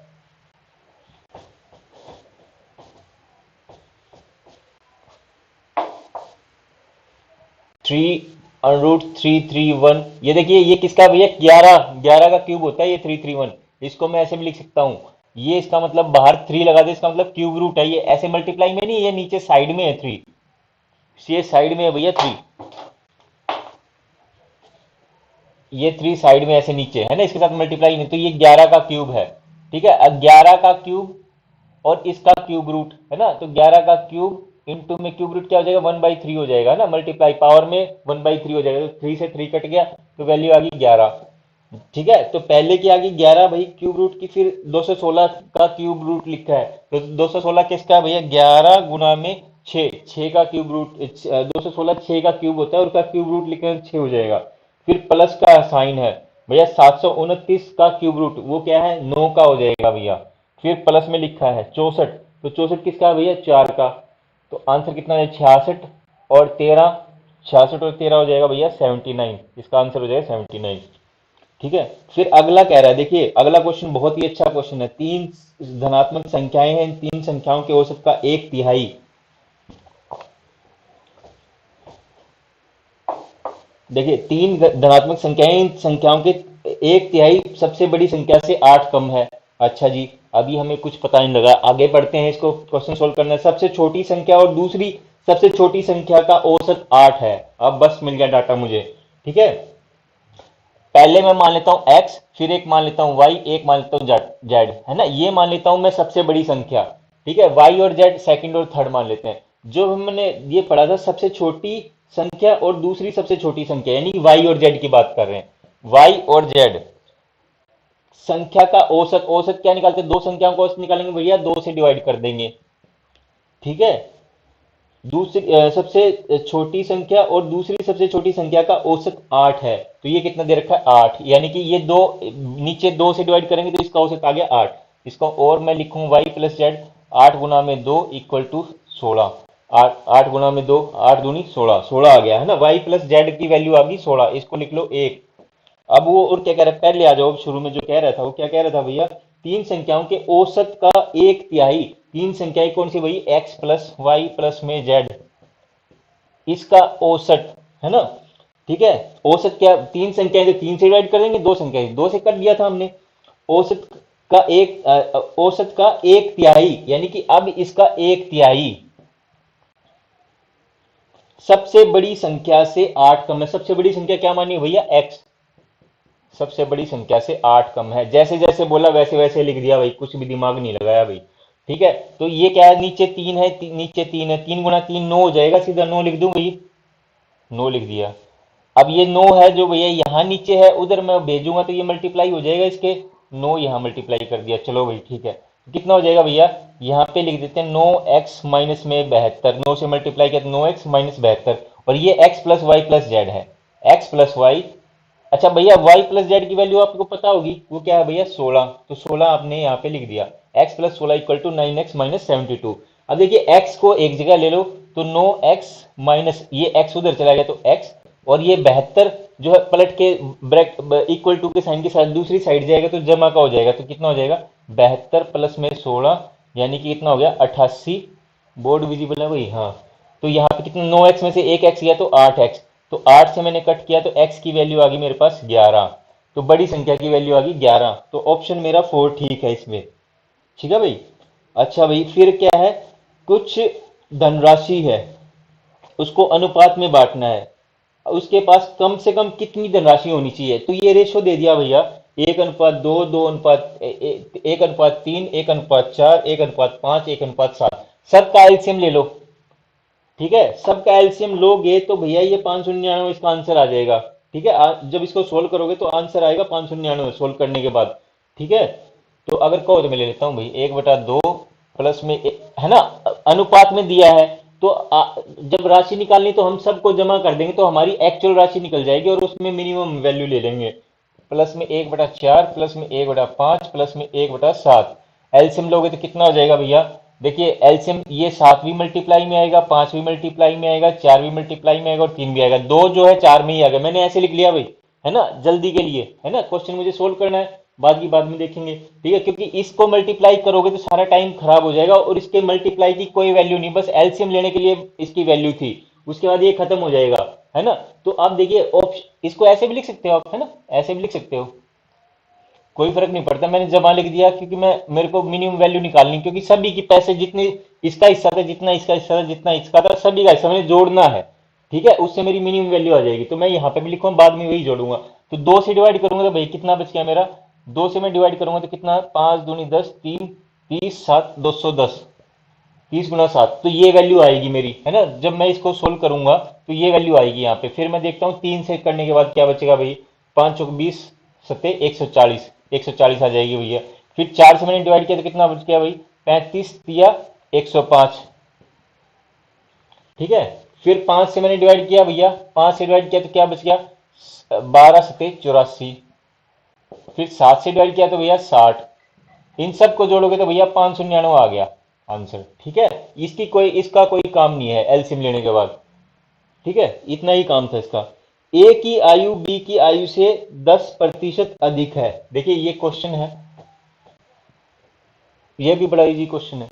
3√331, ये देखिए ये किसका भैया, 11 का क्यूब होता है ये 331, इसको मैं ऐसे भी लिख सकता हूँ। ये इसका मतलब बाहर 3 लगा दे, इसका मतलब क्यूब रूट है, ये ऐसे मल्टीप्लाई में नहीं, ये नीचे साइड में है 3, ये साइड में है भैया 3, ये 3 साइड में ऐसे नीचे है ना, इसके साथ मल्टीप्लाई नहीं, तो ये 11 का क्यूब है, ठीक है। अब 11 का क्यूब और इसका क्यूब रूट है ना, तो 11 का क्यूब इंटू में क्यूब रूट क्या हो जाएगा, 1/3 हो जाएगा ना, मल्टीप्लाई पावर में 1/3 हो जाएगा, तो 3 से 3 कट गया तो वैल्यू आ गई 11, ठीक है। तो पहले की आ गई 11 भाई क्यूब रूट की, फिर 216 का क्यूब रूट लिखा है, तो 216 किसका है भैया, 11 गुना में 6, 6 का क्यूब रूट, 216 6 का क्यूब होता है और उसका क्यूब रूट लिखा है 6 हो जाएगा। फिर प्लस का साइन है भैया, 729 का क्यूब रूट वो क्या है, 9 का हो जाएगा भैया। फिर प्लस में लिखा है 64, तो 64 किसका है भैया, 4 का। तो आंसर कितना है, 66 और 13, 66 और 13 हो जाएगा भैया 79, इसका आंसर हो जाएगा 79। ठीक है। फिर अगला कह रहा है, देखिए अगला क्वेश्चन बहुत ही अच्छा क्वेश्चन है। तीन धनात्मक संख्याएं हैं, इन तीन संख्याओं के औसत का एक तिहाई। देखिए तीन धनात्मक संख्याएं, इन संख्याओं के एक तिहाई सबसे बड़ी संख्या से 8 कम है। अच्छा जी, अभी हमें कुछ पता नहीं लगा, आगे बढ़ते हैं, इसको क्वेश्चन सोल्व करना है। सबसे छोटी संख्या और दूसरी सबसे छोटी संख्या का औसत 8 है। अब बस मिल गया डाटा मुझे। ठीक है, पहले मैं मान लेता हूं x, फिर एक मान लेता हूं y, एक मान लेता हूं z, है ना। ये मान लेता हूं मैं सबसे बड़ी संख्या। ठीक है, y और z सेकंड और थर्ड मान लेते हैं। जो हमने ये पढ़ा था, सबसे छोटी संख्या और दूसरी सबसे छोटी संख्या, यानी कि y और z की बात कर रहे हैं। y और z संख्या का औसत, औसत क्या निकालते हैं, दो संख्याओं का औसत निकालेंगे भैया, दो से डिवाइड कर देंगे। ठीक है, दूसरी सबसे छोटी संख्या और दूसरी सबसे छोटी संख्या का औसत 8 है, तो ये कितना दे रखा है 8, यानी कि ये दो, नीचे दो से डिवाइड करेंगे तो इसका औसत आ गया 8। इसको और मैं लिखूं y प्लस जेड, 8 गुना में 2 इक्वल टू 16। 8 गुना में 2, 8 दूनी 16, 16 आ गया है ना। y प्लस जेड की वैल्यू आ गई 16, इसको लिख लो 1। अब वो और क्या कह रहा है, पहले आ जाओ, शुरू में जो कह रहा था वो क्या कह रहा था भैया, तीन संख्याओं के औसत का एक तिहाई। तीन संख्याएं कौन सी भाई, x प्लस वाई प्लस में z, इसका औसत, है ना। ठीक है, औसत क्या, तीन संख्याएं तो तीन से डिवाइड कर देंगे, दो संख्याएं दो से कर दिया था हमने। औसत का एक औसत का एक तिहाई, यानी कि अब इसका एक तिहाई सबसे बड़ी संख्या से 8 कम है। सबसे बड़ी संख्या क्या मानी भैया, x, सबसे बड़ी संख्या से 8 कम है। जैसे जैसे बोला वैसे वैसे लिख दिया भाई, कुछ भी दिमाग नहीं लगाया भाई। ठीक है, तो ये क्या है, नीचे 3 है, नीचे 3 है, 3 गुना 3 9 हो जाएगा, सीधा 9 लिख दूं भाई, 9 लिख दिया। अब ये 9 है जो भैया यहाँ नीचे है, उधर मैं भेजूंगा तो ये मल्टीप्लाई हो जाएगा इसके, 9 यहाँ मल्टीप्लाई कर दिया। चलो भाई ठीक है, कितना हो जाएगा भैया, यहाँ पे लिख देते हैं 9x माइनस में 72, 9 से मल्टीप्लाई किया तो 9x माइनस 72, और ये x plus y plus z है, x प्लस वाई। अच्छा भैया y प्लस जेड की वैल्यू आपको पता होगी, वो क्या है भैया 16, तो 16 आपने यहाँ पे लिख दिया। x plus 16 equal to 9x minus 72। अब देखिए x को एक जगह ले लो, तो 9x माइनस ये x उधर चला गया तो x, और ये 72 जो है पलट के ब्रैक इक्वल टू के साइन के साथ दूसरी साइड जाएगा तो जमा का हो जाएगा, तो कितना हो जाएगा 72 प्लस में 16, यानी कि कितना हो गया 88। बोर्ड विजिबल है भाई, हाँ। तो यहाँ पे कितना, 9x में से एक x गया तो 8x, तो 8 से मैंने कट किया तो x की वैल्यू आ गई मेरे पास 11, तो बड़ी संख्या की वैल्यू आ गई 11, तो ऑप्शन मेरा 4 ठीक है इसमें। ठीक है भाई। अच्छा भाई, फिर क्या है, कुछ धनराशि है, उसको अनुपात में बांटना है, उसके पास कम से कम कितनी धनराशि होनी चाहिए, तो ये रेशो दे दिया भैया, 1:2, 1:3, 1:4, 1:5, 1:7, सबका एलसीएम ले लो। ठीक है, सबका एलसीएम लोगे तो भैया ये 599 इसका आंसर आ जाएगा। ठीक है, जब इसको सोल्व करोगे तो आंसर आएगा 599 सोल्व करने के बाद। ठीक है, तो अगर कहो तो मैं ले लेता हूँ भाई, 1/2 प्लस में है ना, अनुपात में दिया है, तो जब राशि निकालनी तो हम सबको जमा कर देंगे तो हमारी एक्चुअल राशि निकल जाएगी और उसमें मिनिमम वैल्यू ले लेंगे। प्लस में 1/4 प्लस में 1/5 प्लस में 1/7, एलसीएम लोगे तो कितना हो जाएगा भैया, देखिए एलसीएम ये 7 भी मल्टीप्लाई में आएगा, 5 भी मल्टीप्लाई में आएगा, 4 भी मल्टीप्लाई में आएगा और 3 भी आएगा, 2 जो है 4 में ही आ गया, मैंने ऐसे लिख लिया भाई, है ना, जल्दी के लिए, है ना, क्वेश्चन मुझे सोल्व करना है, बाद की बाद में देखेंगे। ठीक है, क्योंकि इसको मल्टीप्लाई करोगे तो सारा टाइम खराब हो जाएगा और इसके मल्टीप्लाई की कोई वैल्यू नहीं, बस एलसीएम लेने के लिए इसकी वैल्यू थी, उसके बाद ये खत्म हो जाएगा, है ना। तो आप देखिए ऑप्शन, इसको ऐसे भी लिख सकते हो आप, है ना, ऐसे भी लिख सकते हो, कोई फर्क नहीं पड़ता, मैंने जमा लिख दिया क्योंकि मैं, मेरे को मिनिमम वैल्यू निकालनी, क्योंकि सभी की पैसे जितने इसका हिस्सा था, जितना इसका हिस्सा था, जितना इसका था, सभी का हिस्सा मैंने जोड़ना है। ठीक है, उससे मेरी मिनिमम वैल्यू आ जाएगी, तो मैं यहाँ पे भी लिखूंगा, बाद में वही जोड़ूंगा। तो 2 से डिवाइड करूंगा तो भाई कितना बच गया मेरा, 2 से मैं डिवाइड करूंगा तो कितना, 5 दूनी 10, 3 30 7 210, 30 गुना 7, तो ये वैल्यू आएगी मेरी, है ना। जब मैं इसको सोल्व करूंगा तो ये वैल्यू आएगी यहाँ पे। फिर मैं देखता हूँ 3 से करने के बाद क्या बचेगा भाई, 5 चौक 20 सत्ते 140, 140 आ जाएगी भैया। फिर 4 से मैंने डिवाइड किया तो कितना बच गया भाई, 35 तिया 105। ठीक है, फिर 5 से मैंने डिवाइड किया भैया, 5 से डिवाइड किया तो क्या बच गया, 12 सत्ते 84। फिर 7 से डिवाइड किया तो भैया 60, इन सब को जोड़ोगे तो भैया 599 आ गया आंसर। ठीक है, इसकी कोई, इसका कोई काम नहीं है एलसीएम लेने के बाद। ठीक है, इतना ही काम था इसका। ए की आयु बी की आयु से 10% अधिक है। देखिए ये क्वेश्चन है, ये भी बड़ा इजी क्वेश्चन है।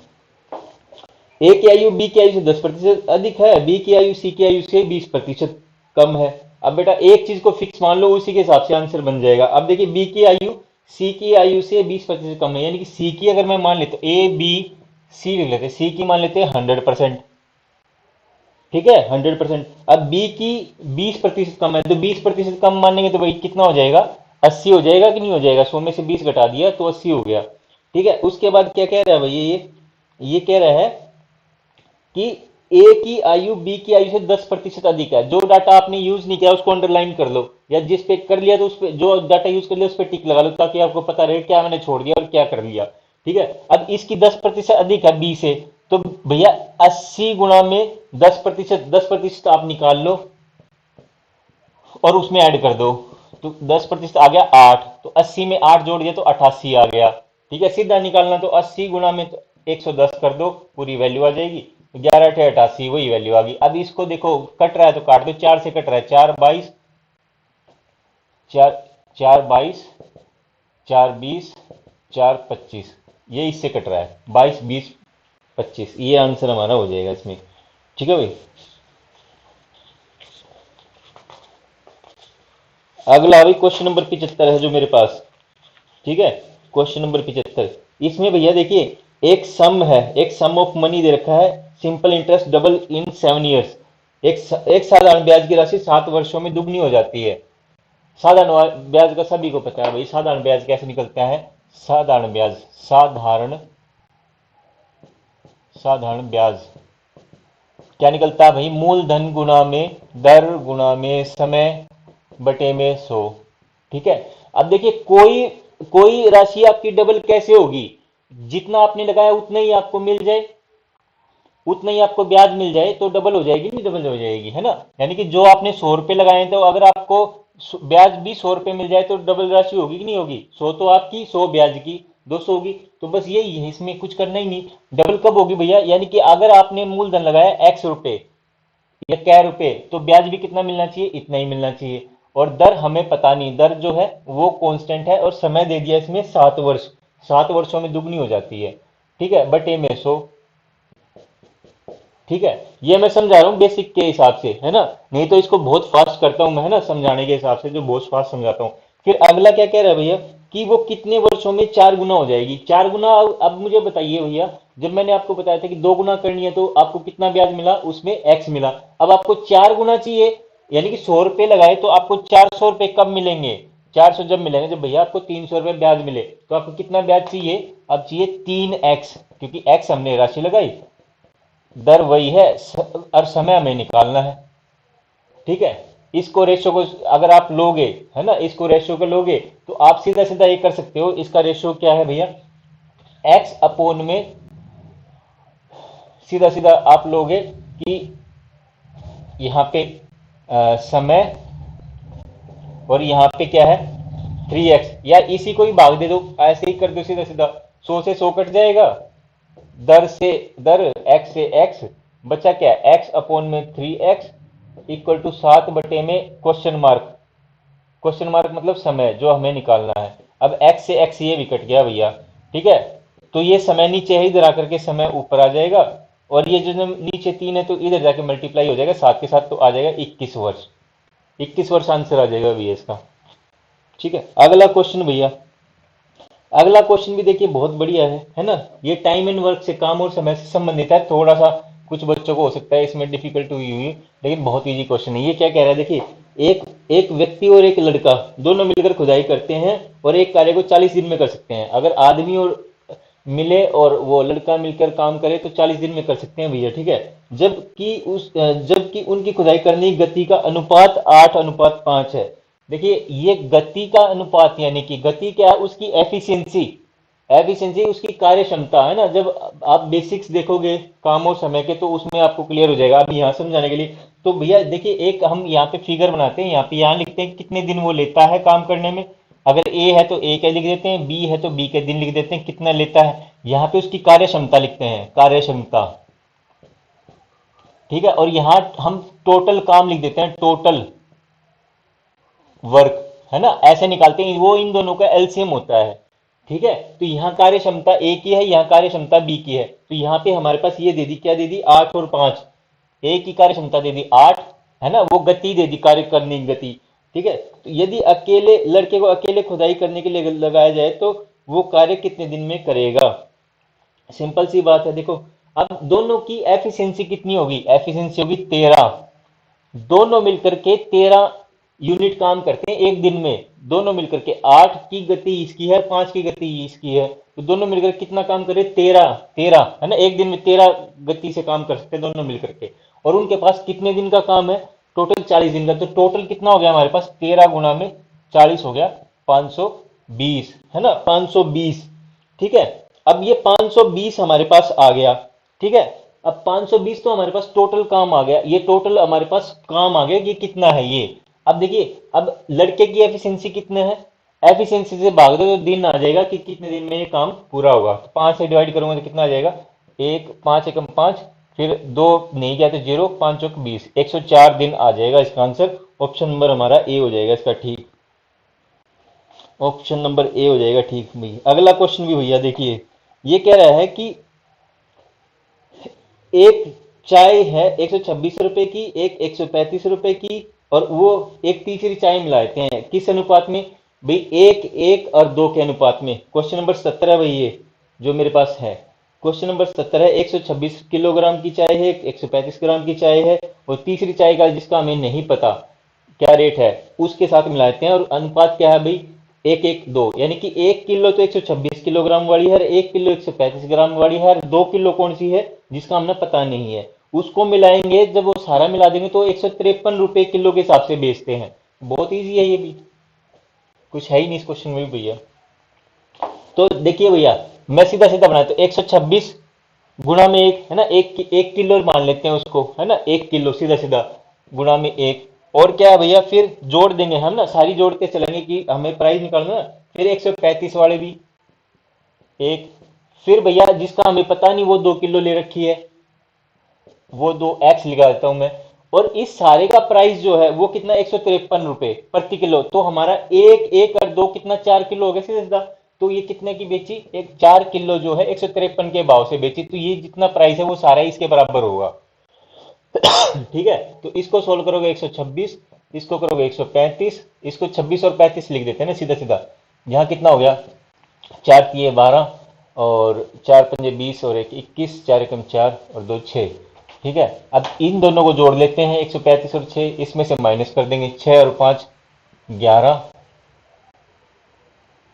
ए की आयु बी की आयु से 10% अधिक है, बी की आयु सी की आयु से 20% कम है। अब बेटा एक चीज को फिक्स मान लो, उसी के हिसाब से आंसर बन जाएगा। अब देखिए बी की आयु सी की आयु से 20% कम है, यानी कि सी की अगर मैं मान लेता हूं, ए बी सी लिख लेते, सी की मान लेते हैं 100%, ठीक है 100%। अब बी की 20% कम है, तो 20% कम मानेंगे तो भाई कितना हो जाएगा, 80 हो जाएगा कि नहीं हो जाएगा, 100 में से 20 घटा दिया तो 80 हो गया। ठीक है, उसके बाद क्या कह रहा है भैया, ये कह रहा है कि ए की आयु बी की आयु से 10% अधिक है। जो डाटा आपने यूज नहीं किया उसको अंडरलाइन कर लो, या जिस पे कर लिया तो उस पे, जो डाटा यूज कर लिया उस पे टिक लगा लो, ताकि आपको पता रहे क्या मैंने छोड़ दिया और क्या कर लिया। ठीक है, अब इसकी 10% अधिक है बी से, तो भैया 80 गुणा में 10%, 10% आप निकाल लो और उसमें ऐड कर दो, तो 10% आ गया 8, तो 80 में 8 जोड़ दिया तो 88 आ गया। ठीक है, सीधा निकालना तो 80 गुणा में तो 110 कर दो, पूरी वैल्यू आ जाएगी। 11 अठे 88, वही वैल्यू आ गई। अब इसको देखो कट रहा है तो काट दो, 4 से कट रहा है, 4 22, 4 4 22, 4 20, 4 25, ये इससे कट रहा है, 22 20 25, ये आंसर हमारा हो जाएगा इसमें। ठीक है भाई, अगला अभी क्वेश्चन नंबर 75 है जो मेरे पास। ठीक है, क्वेश्चन नंबर 75, इसमें भैया देखिए एक सम है, एक सम ऑफ मनी दे रखा है, simple interest double in 7 years. एक साधारण ब्याज की राशि 7 वर्षों में दुगनी हो जाती है। साधारण ब्याज का सभी को पता है भाई, साधारण ब्याज कैसे निकलता है। साधारण ब्याज, साधारण साधारण ब्याज क्या निकलता है भाई, मूलधन गुना में दर गुना में समय बटे में 100। ठीक है, अब देखिए कोई कोई राशि आपकी डबल कैसे होगी, जितना आपने लगाया उतना ही आपको मिल जाए, उतना ही आपको ब्याज मिल जाए तो डबल हो जाएगी, नहीं डबल हो जाएगी, है ना। यानी कि जो आपने 100 रुपए लगाए तो अगर आपको ब्याज भी 100 रुपए मिल जाए तो डबल राशि होगी कि नहीं होगी, 100 तो आपकी, 100 ब्याज की, 200 होगी। तो बस यही है, इसमें कुछ करना ही नहीं। डबल कब होगी भैया, यानी कि अगर आपने मूलधन लगाया x रुपए या कै रुपए, तो ब्याज भी कितना मिलना चाहिए, इतना ही मिलना चाहिए। और दर हमें पता नहीं, दर जो है वो कांस्टेंट है, और समय दे दिया इसमें 7 वर्ष, 7 वर्षों में दुगनी हो जाती है। ठीक है, बटे में 100। ठीक है, ये मैं समझा रहा हूँ बेसिक के हिसाब से, है ना, नहीं तो इसको बहुत फास्ट करता हूँ मैं, है ना, समझाने के हिसाब से जो बहुत फास्ट समझाता हूँ। फिर अगला क्या कह रहा है भैया, कि वो कितने वर्षों में 4 गुना हो जाएगी, 4 गुना। अब मुझे बताइए भैया, जब मैंने आपको बताया था कि 2 गुना करनी है तो आपको कितना ब्याज मिला, उसमें एक्स मिला। अब आपको 4 गुना चाहिए, यानी कि 100 रुपए लगाए तो आपको 400 रुपए कब मिलेंगे, 400 जब मिलेंगे जब भैया आपको 300 रुपए ब्याज मिले, तो आपको कितना ब्याज चाहिए, अब चाहिए 3x, क्योंकि x हमने राशि लगाई, दर वही है, और समय हमें निकालना है। ठीक है, इसको रेशियो को अगर आप लोगे, है ना, इसको रेशियो को लोगे तो आप सीधा सीधा ये कर सकते हो। इसका रेशियो क्या है भैया, x अपोन में, सीधा सीधा आप लोगे कि यहां पे समय, और यहां पे क्या है 3x, या इसी को ही भाग दे दो, ऐसे ही कर दो सीधा सीधा, 100 से 100 कट जाएगा, दर से दर, x से x, बचा क्या, x अपोन में 3x इक्वल टू 7 बटे में क्वेश्चन मार्क, क्वेश्चन मार्क मतलब समय जो हमें निकालना है। अब x से x ये भी कट गया भैया। ठीक है, तो ये समय नीचे है, इधर आकर के समय ऊपर आ जाएगा, और ये जो नीचे 3 है तो इधर जाके मल्टीप्लाई हो जाएगा 7 के साथ, तो आ जाएगा 21 वर्ष। 21 वर्ष आंसर आ जाएगा भैया इसका। ठीक है, अगला क्वेश्चन भैया, अगला क्वेश्चन भी देखिए बहुत बढ़िया है ना। ये टाइम एंड वर्क से, काम और समय से संबंधित है, थोड़ा सा कुछ बच्चों को हो सकता है इसमें डिफिकल्ट हुई हुई, लेकिन बहुत इजी क्वेश्चन है। ये क्या कह रहा है देखिए, एक एक व्यक्ति और एक लड़का दोनों मिलकर खुदाई करते हैं और एक कार्य को 40 दिन में कर सकते हैं। अगर आदमी और मिले और वो लड़का मिलकर काम करे तो 40 दिन में कर सकते हैं भैया। ठीक है, जबकि उनकी खुदाई करने की गति का अनुपात 8:5 है। देखिए ये गति का अनुपात, यानी कि गति क्या है, उसकी एफिशिएंसी, एफिशिएंसी उसकी कार्य क्षमता, है ना। जब आप बेसिक्स देखोगे काम और समय के तो उसमें आपको क्लियर हो जाएगा। अब यहाँ समझाने के लिए तो भैया देखिए, एक हम यहाँ पे फिगर बनाते हैं, यहाँ लिखते हैं कितने दिन वो लेता है काम करने में। अगर ए है तो ए के लिख देते हैं, बी है तो बी के दिन लिख देते हैं कितना लेता है। यहाँ पे उसकी कार्य क्षमता लिखते हैं, कार्य क्षमता। ठीक है, और यहाँ हम टोटल काम लिख देते हैं, टोटल वर्क, है ना, ऐसे निकालते हैं, वो इन दोनों का एलसीएम होता है। ठीक है, तो यहाँ कार्य क्षमता ए की है, यहाँ कार्य क्षमता बी की है, तो यहाँ पे हमारे पास ये दे दी, क्या दे दी, 8 और 5। ए की कार्य क्षमता दे दी 8, है ना, वो गति दे दी, कार्य करने की गति। ठीक है, तो यदि अकेले लड़के को अकेले खुदाई करने के लिए लगाया जाए तो वो कार्य कितने दिन में करेगा। सिंपल सी बात है, देखो, अब दोनों की एफिशिएंसी कितनी होगी, एफिशिएंसी होगी 13। दोनों मिलकर के 13 यूनिट काम करते हैं एक दिन में, दोनों मिलकर के 8 की गति इसकी है, 5 की गति इसकी है, तो दोनों मिलकर कितना काम करे, 13। 13, है ना, एक दिन में 13 गति से काम कर सकते हैं दोनों मिलकर के। और उनके पास कितने दिन का काम है, टोटल 40 दिन का, तो टोटल कितना हो गया हमारे पास, 13 गुना में 40 हो गया 520, है ना, 520। ठीक है, अब ये 520 हमारे पास आ गया। ठीक है, अब 520 तो हमारे पास टोटल काम आ गया, ये टोटल हमारे पास काम आ गया, ये कितना है ये। अब देखिए, अब लड़के की एफिशिएंसी कितने है, एफिशिएंसी से भाग दो तो दिन आ जाएगा कि कितने दिन में ये काम पूरा होगा। तो 5 से डिवाइड करूंगा तो कितना आ जाएगा, एक, 5 एकम 5, फिर 2 नहीं गया तो 0, 5 चौक 20, 104 दिन आ जाएगा इसका आंसर। ऑप्शन नंबर हमारा ए हो जाएगा इसका ठीक, ऑप्शन नंबर ए हो जाएगा ठीक भैया। अगला क्वेश्चन भी भैया देखिए, ये कह रहा है कि एक चाय है 126 रुपए की, एक 135 रुपए की, और वो एक तीसरी चाय मिलाते हैं, किस अनुपात में, भाई एक एक और दो के अनुपात में। क्वेश्चन नंबर 17 है भाई, ये जो मेरे पास है क्वेश्चन नंबर 17 है। 126 किलोग्राम की चाय है, 135 ग्राम की चाय है, और तीसरी चाय का जिसका हमें नहीं पता क्या रेट है उसके साथ मिलाते हैं, और अनुपात क्या है भाई, एक एक दो, यानी कि 1 किलो तो 126 किलोग्राम वाली है, 1 किलो 135 ग्राम वाली है, 2 किलो कौन सी है जिसका हमें पता नहीं है, उसको मिलाएंगे, जब वो सारा मिला देंगे तो 153 रुपए किलो के हिसाब से बेचते हैं। बहुत ईजी है ये भी, कुछ है ही नहीं इस क्वेश्चन में भी भैया। तो देखिए भैया, मैं सीधा सीधा बनाया, तो 126 गुणा में एक, है ना, एक किलो मान लेते हैं उसको, है ना, 1 किलो सीधा सीधा गुणा में एक, और क्या है भैया, फिर जोड़ देंगे हम ना, सारी जोड़ते चलेंगे कि हमें प्राइस निकालना है। फिर 135 वाले भी एक, फिर भैया जिसका हमें पता नहीं वो 2 किलो ले रखी है, वो 2x लिखा देता हूं मैं, और इस सारे का प्राइस जो है वो कितना, 153 रुपए प्रति किलो, तो हमारा एक एक और दो कितना, 4 किलो हो गया सीधा सीधा। तो ये कितने की बेची, एक 4 किलो जो है 153 के भाव से बेची, तो ये जितना प्राइस है वो सारा इसके बराबर होगा। ठीक है, तो इसको सोल्व करोगे 126, इसको करोगे 135, इसको 26 और 35 लिख देते हैं ना सीधा सीधा। यहाँ कितना हो गया, 4 तिये 12, और 4 पंजे 20, और एक 21, 4 एकम 4 और 2 6। ठीक है, अब इन दोनों को जोड़ लेते हैं, 135 और 6, इसमें से माइनस कर देंगे, 6 और 5 11,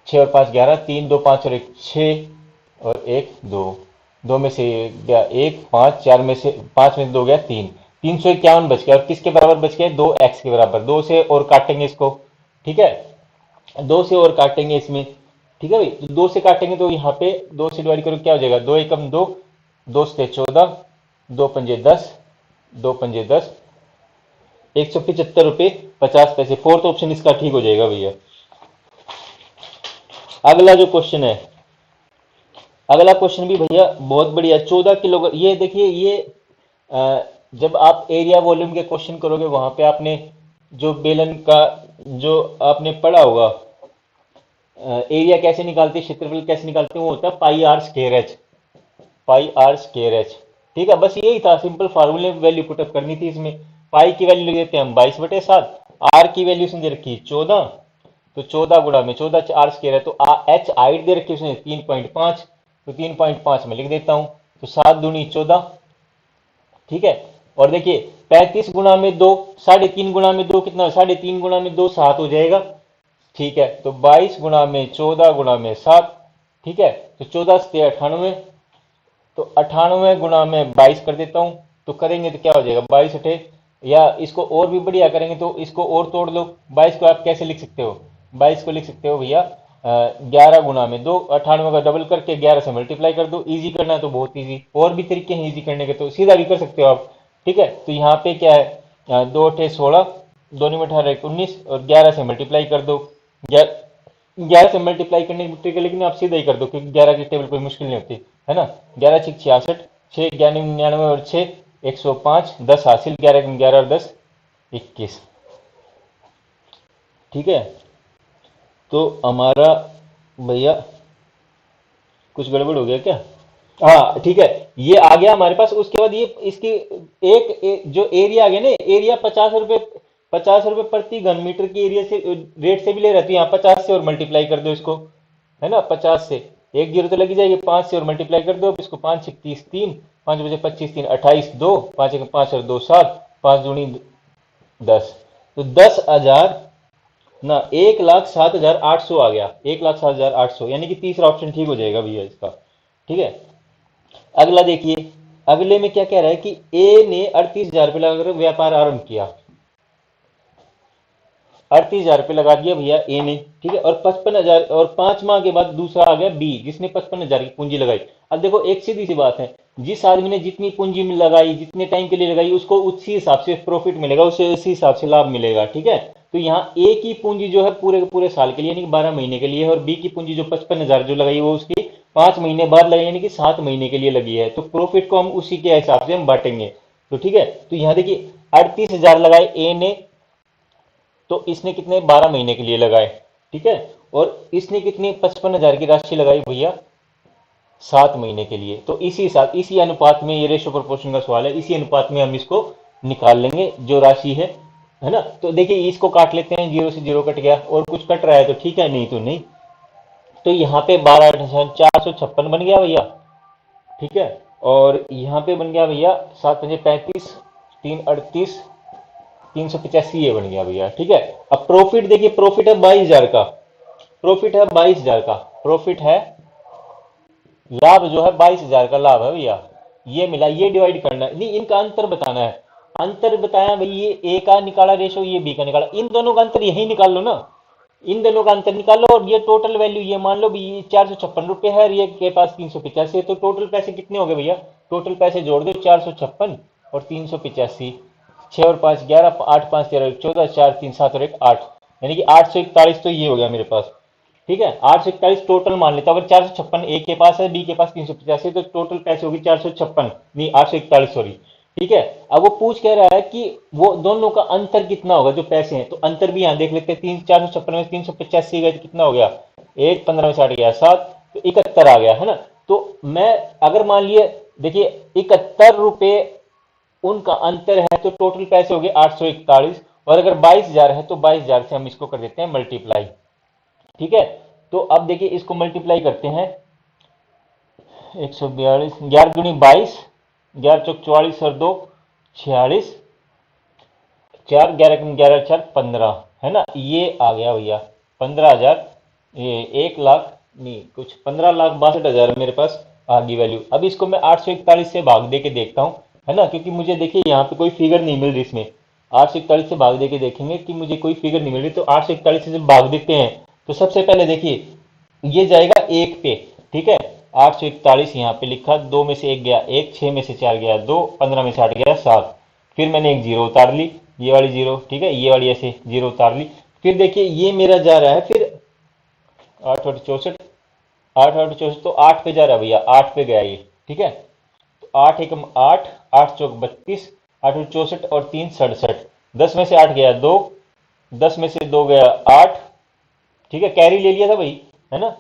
6 और 5 11, 3 2 5 और 1 6, और 1 2, 2 में से गया 1, 5 4 में से 5 में से 2 गया 3, 351 बच गया, और किसके बराबर बच गया, 2x के बराबर। 2 से और काटेंगे इसको, ठीक है, 2 से और काटेंगे इसमें। ठीक है भाई, तो 2 से काटेंगे तो यहाँ पे 2 से डिवाइड करो क्या हो जाएगा, 2 एकम 2, 2 से 14, 2 पंजे 10, 2 पंजे 10, 175 रुपये 50 पैसे। फोर्थ ऑप्शन इसका ठीक हो जाएगा भैया। अगला जो क्वेश्चन है, अगला क्वेश्चन भी भैया बहुत बढ़िया, 14 किलो, ये देखिए, ये जब आप एरिया वॉल्यूम के क्वेश्चन करोगे वहां पे आपने जो बेलन का जो आपने पढ़ा होगा, एरिया कैसे निकालते, क्षेत्रफल कैसे निकालते हैं, वो होता है pi r square h, pi r square h. ठीक है, बस यही था, सिंपल फार्मूले में वैल्यू पुटअप करनी थी इसमें। पाई की वैल्यू लिख देते हैं हम 22/7, आर की वैल्यू उसने दे रखी 14, तो 14 गुणा में 14 आर स्क्वायर है, तो एच हाइट दे रखी उसने 3.5, तो 3.5 में लिख देता हूं, तो 7 दूनी 14। ठीक है, और देखिए 35 गुणा में 2, 3.5 गुणा में 2 कितना, 3.5 गुणा में 2 7 हो जाएगा। ठीक है, तो 22 गुणा में 14 गुणा में 7। ठीक है, तो 14 से 98, तो 98 गुणा में 22 कर देता हूं, तो करेंगे तो क्या हो जाएगा, 22 अठे, या इसको और भी बढ़िया करेंगे तो इसको और तोड़ लो। 22 को आप कैसे लिख सकते हो, 22 को लिख सकते हो भैया 11 गुणा में 2, 98 का डबल करके 11 से मल्टीप्लाई कर दो। इजी करना है तो बहुत इजी, और भी तरीके हैं इजी करने के, तो सीधा भी कर सकते हो आप। ठीक है, तो यहाँ पे क्या है, 2 अठे 16, 2 में 18 19, और 11 से मल्टीप्लाई कर दो। 11 से मल्टीप्लाई करने की ट्रिक है, लेकिन आप सीधा ही कर दो क्योंकि 11 की टेबल कोई मुश्किल नहीं होती, है ना। 11 6 66, 6 11 99 और 6 105, 10 हासिल, 11 11 और 10 21। ठीक है, तो हमारा भैया कुछ गड़बड़ हो गया क्या? हाँ ठीक है, ये आ गया हमारे पास। उसके बाद ये इसकी जो एरिया आ गया ना, एरिया 50 रुपये, 50 रुपये प्रति घन मीटर की एरिया से रेट से भी ले रहती है। यहाँ 50 से और मल्टीप्लाई कर दो इसको, है ना, 50 से एक जीरो तो लगी जाएगी, 5 से और मल्टीप्लाई कर दो अब इसको, 5 छक 30, 3 5 बजे 25, 3 28, 2 5 एक 5 और 2 7, 5 दूनी 10, तो 10,000 ना, 1,07,800 आ गया, 1,07,800, यानी कि तीसरा ऑप्शन ठीक हो जाएगा भैया इसका। ठीक है, अगला देखिए, अगले में क्या कह रहा है कि ए ने 38,000 रुपये लगाकर व्यापार आरंभ किया। 38,000 रुपये लगा दिया भैया ए ने, ठीक है, और 55,000, और 5 माह के बाद दूसरा आ गया बी, जिसने 55,000 की पूंजी लगाई। अब देखो एक सीधी सी बात है, जिस आदमी ने जितनी पूंजी में लगाई, जितने टाइम के लिए लगाई, उसको उसी हिसाब से प्रॉफिट मिलेगा, उसे उसी हिसाब से लाभ मिलेगा। ठीक है, तो यहाँ ए की पूंजी जो है पूरे के पूरे साल के लिए यानी कि 12 महीने के लिए है, और बी की पूंजी जो 55,000 जो लगाई वो उसकी 5 महीने बाद लगाई यानी कि 7 महीने के लिए लगी है। तो प्रॉफिट को हम उसी के हिसाब से हम बांटेंगे। तो ठीक है, तो यहाँ देखिए 38,000 लगाए ए ने, तो इसने कितने 12 महीने के लिए लगाए। ठीक है, और इसने कितनी 55,000 की राशि लगाई भैया 7 महीने के लिए। तो इसी साथ इसी अनुपात में, ये रेशो प्रोपोर्शन का सवाल है, इसी अनुपात में हम इसको निकाल लेंगे जो राशि है ना। तो देखिए इसको काट लेते हैं, जीरो से जीरो कट गया, और कुछ कट रहा है तो ठीक है, नहीं तो नहीं। तो यहाँ पे 12,456 बन गया भैया। ठीक है, और यहाँ पे बन गया भैया 7 5 35, 3 38, 385 ये बन गया भैया। ठीक है, अब प्रॉफिट देखिए, प्रॉफिट है 22,000 का, प्रॉफिट है 22,000 का, प्रॉफिट है, लाभ जो है 22,000 का लाभ है भैया। ये मिला, ये डिवाइड करना है, नहीं इनका अंतर बताना है। अंतर बताया भाई, ये ए का निकाला रेशो, ये बी का निकाला, इन दोनों का अंतर यही निकाल लो ना, इन दोनों का अंतर निकालो। और ये टोटल वैल्यू, ये मान लो भी ये 456 रुपये है और ये के पास 385 है, तो टोटल पैसे कितने हो गए भैया? टोटल पैसे जोड़ दो, 456 और 385, 6 और 5 11, 8 5 13 14, 4 3 7 और 1 8, यानी कि 841, तो ये हो गया मेरे पास। ठीक है, 841 टोटल मान लेता हूं। अगर 456 ए के पास है, बी के पास 385, तो टोटल पैसे होगी 456, नहीं 841 सॉरी। ठीक है, अब वो पूछ कह रहा है कि वो दोनों का अंतर कितना होगा जो पैसे हैं, तो अंतर भी यहां देख लेते हैं। 456 में 385 गए तो कितना हो गया, 1 15 में 60 गया 7, तो 71 आ गया, है ना। तो मैं अगर मान लिए, देखिए 71 रुपये उनका अंतर है, तो टोटल पैसे हो गए 841, और अगर 22,000 है तो 22,000 से हम इसको कर देते हैं मल्टीप्लाई। ठीक है, तो अब देखिए इसको मल्टीप्लाई करते हैं, 142, 11 दूनी 22, 11 चौक 44 और 2 46, 4 11 11 4 15, है ना, ये आ गया भैया 15,000, ये 1 लाख नहीं, कुछ 15,62,000 मेरे पास आ गई वैल्यू। अब इसको मैं 841 से भाग दे के देखता हूँ, है ना, क्योंकि मुझे देखिए यहाँ पे कोई फिगर नहीं मिल रही इसमें। 841 से भाग दे के देखेंगे कि मुझे कोई फिगर नहीं मिल रही, तो 841 से जब भाग देते हैं तो सबसे पहले देखिए ये जाएगा एक पे। ठीक है, 841 यहाँ पे लिखा, 2 में से 1 गया 1, 6 में से 4 गया 2, 15 में से 8 गया 7, फिर मैंने एक जीरो उतार ली, ये वाली जीरो, ठीक है, ये वाली ऐसे जीरो उतार ली। फिर देखिए ये मेरा जा रहा है फिर 8 8 64, 8 8 64, तो 8 पे जा रहा है भैया, 8 पे गया ये। ठीक है, तो 8 एकम 8, 8 चौक 32, 8 64 और 3 67, 10 में से 8 गया 2, 10 में से 2 गया 8, ठीक है, कैरी ले लिया था भाई, है ना।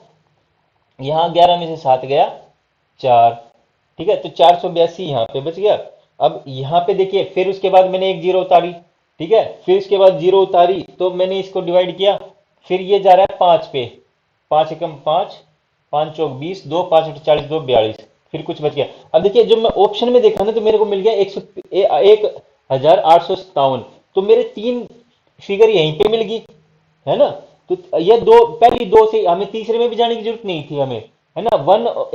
यहाँ 11 में से 7 गया 4, ठीक है, तो 482 यहाँ पे बच गया। अब यहाँ पे देखिए फिर उसके बाद मैंने एक जीरो उतारी, ठीक है, फिर उसके बाद जीरो उतारी तो मैंने इसको डिवाइड किया, फिर ये जा रहा है 5 पे, 5 एकम 5, 5 चौक 20, 2 5 8 40, 2 42, फिर कुछ बच गया। अब देखिए जब मैं ऑप्शन में देखा ना तो मेरे को मिल गया 1,857, तो मेरे 3 फिगर यहीं पे मिल गई, है ना। तो ये दो, पहली दो से हमें तीसरे में भी जाने की जरूरत नहीं थी हमें, है ना।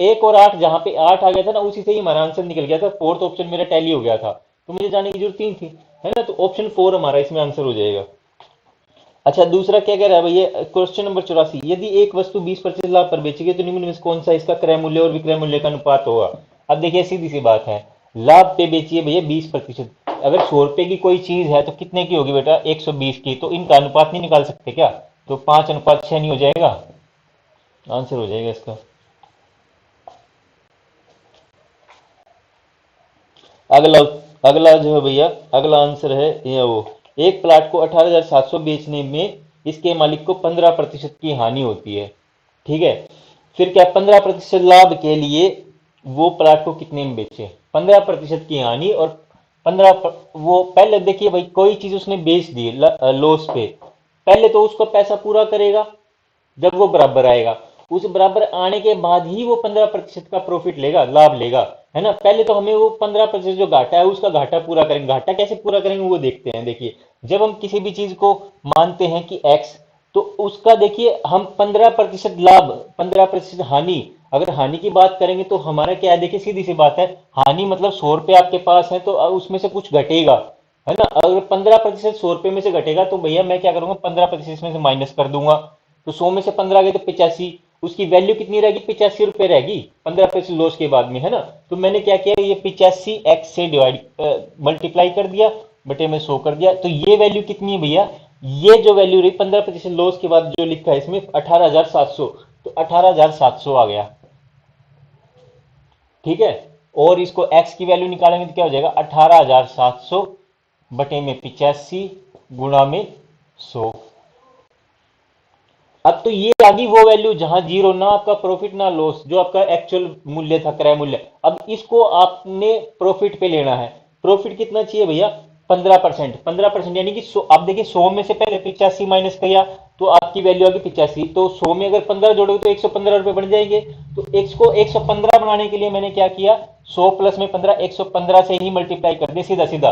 1 और 8, जहां पे 8 आ गया था ना उसी से ही हमारा आंसर निकल गया था, फोर्थ ऑप्शन मेरा टैली हो गया था, तो मुझे जाने की जरूरत नहीं थी, है ना। तो ऑप्शन 4 हमारा इसमें आंसर हो जाएगा। अच्छा दूसरा क्या कह रहा है भैया, क्वेश्चन नंबर 84, यदि एक वस्तु 20% लाभ पर बेची गई तो निम्न में से कौन सा इसका क्रय मूल्य और विक्रय मूल्य का अनुपात होगा? अब देखिए सीधी सी बात है, लाभ पे बेची है भैया 20%, अगर 100 रुपए की कोई चीज है तो कितने की होगी बेटा, 120 की, तो इनका अनुपात नहीं निकाल सकते क्या? तो 5:6 नहीं हो जाएगा, आंसर हो जाएगा इसका। अगला, अगला जो है भैया, अगला आंसर है ये वो, एक प्लाट को 18,700 बेचने में इसके मालिक को 15% की हानि होती है। ठीक है, फिर क्या 15% लाभ के लिए वो प्लाट को कितने में बेचे, 15% की हानि और 15 वो पहले देखिए भाई कोई चीज उसने बेच दी लॉस पे, पहले तो उसको पैसा पूरा करेगा जब वो बराबर आएगा, उस बराबर आने के बाद ही वो 15% का प्रॉफिट लेगा, लाभ लेगा, है ना। पहले तो हमें वो 15% जो घाटा है उसका घाटा पूरा करेंगे, घाटा कैसे पूरा करेंगे वो देखते हैं। देखिए जब हम किसी भी चीज को मानते हैं कि एक्स, तो उसका देखिए हम 15% लाभ 15% हानि, अगर हानि की बात करेंगे तो हमारा क्या है, देखिए सीधी सी बात है, हानि मतलब 100 रुपए आपके पास है तो उसमें से कुछ घटेगा, है ना। अगर 15% 100 रुपए में से घटेगा तो भैया मैं क्या करूंगा, 15% में से माइनस कर दूंगा, तो 100 में से 15 गए तो 85, उसकी वैल्यू कितनी रहेगी, 85 रुपए रहेगी 15% लॉस के बाद में, है ना। तो मैंने क्या किया, ये 85x से डिवाइड मल्टीप्लाई कर दिया, बटे में 100 कर दिया, तो ये वैल्यू कितनी है भैया, ये जो वैल्यू रही 15% लॉस के बाद जो लिखा है इसमें 18,700, तो 18,700 आ गया। ठीक है, और इसको x की वैल्यू निकालेंगे तो क्या हो जाएगा, 18,700 बटे में 85 गुणा में 100। अब तो ये आ गई वो वैल्यू जहां जीरो, ना आपका प्रॉफिट ना लॉस, जो आपका एक्चुअल मूल्य था, क्रय मूल्य। अब इसको आपने प्रॉफिट पे लेना है, प्रॉफिट कितना चाहिए भैया, 15%, 15% यानी कि 100, आप देखिए 100 में से पहले 85 माइनस किया तो आपकी वैल्यू आ गई 85, तो 100 में अगर 15 जोड़ोगे तो 115 रुपए बन जाएंगे। तो x को 115 बनाने के लिए मैंने क्या किया, 100 प्लस में 15, 115 से ही मल्टीप्लाई कर दिया सीधा सीधा,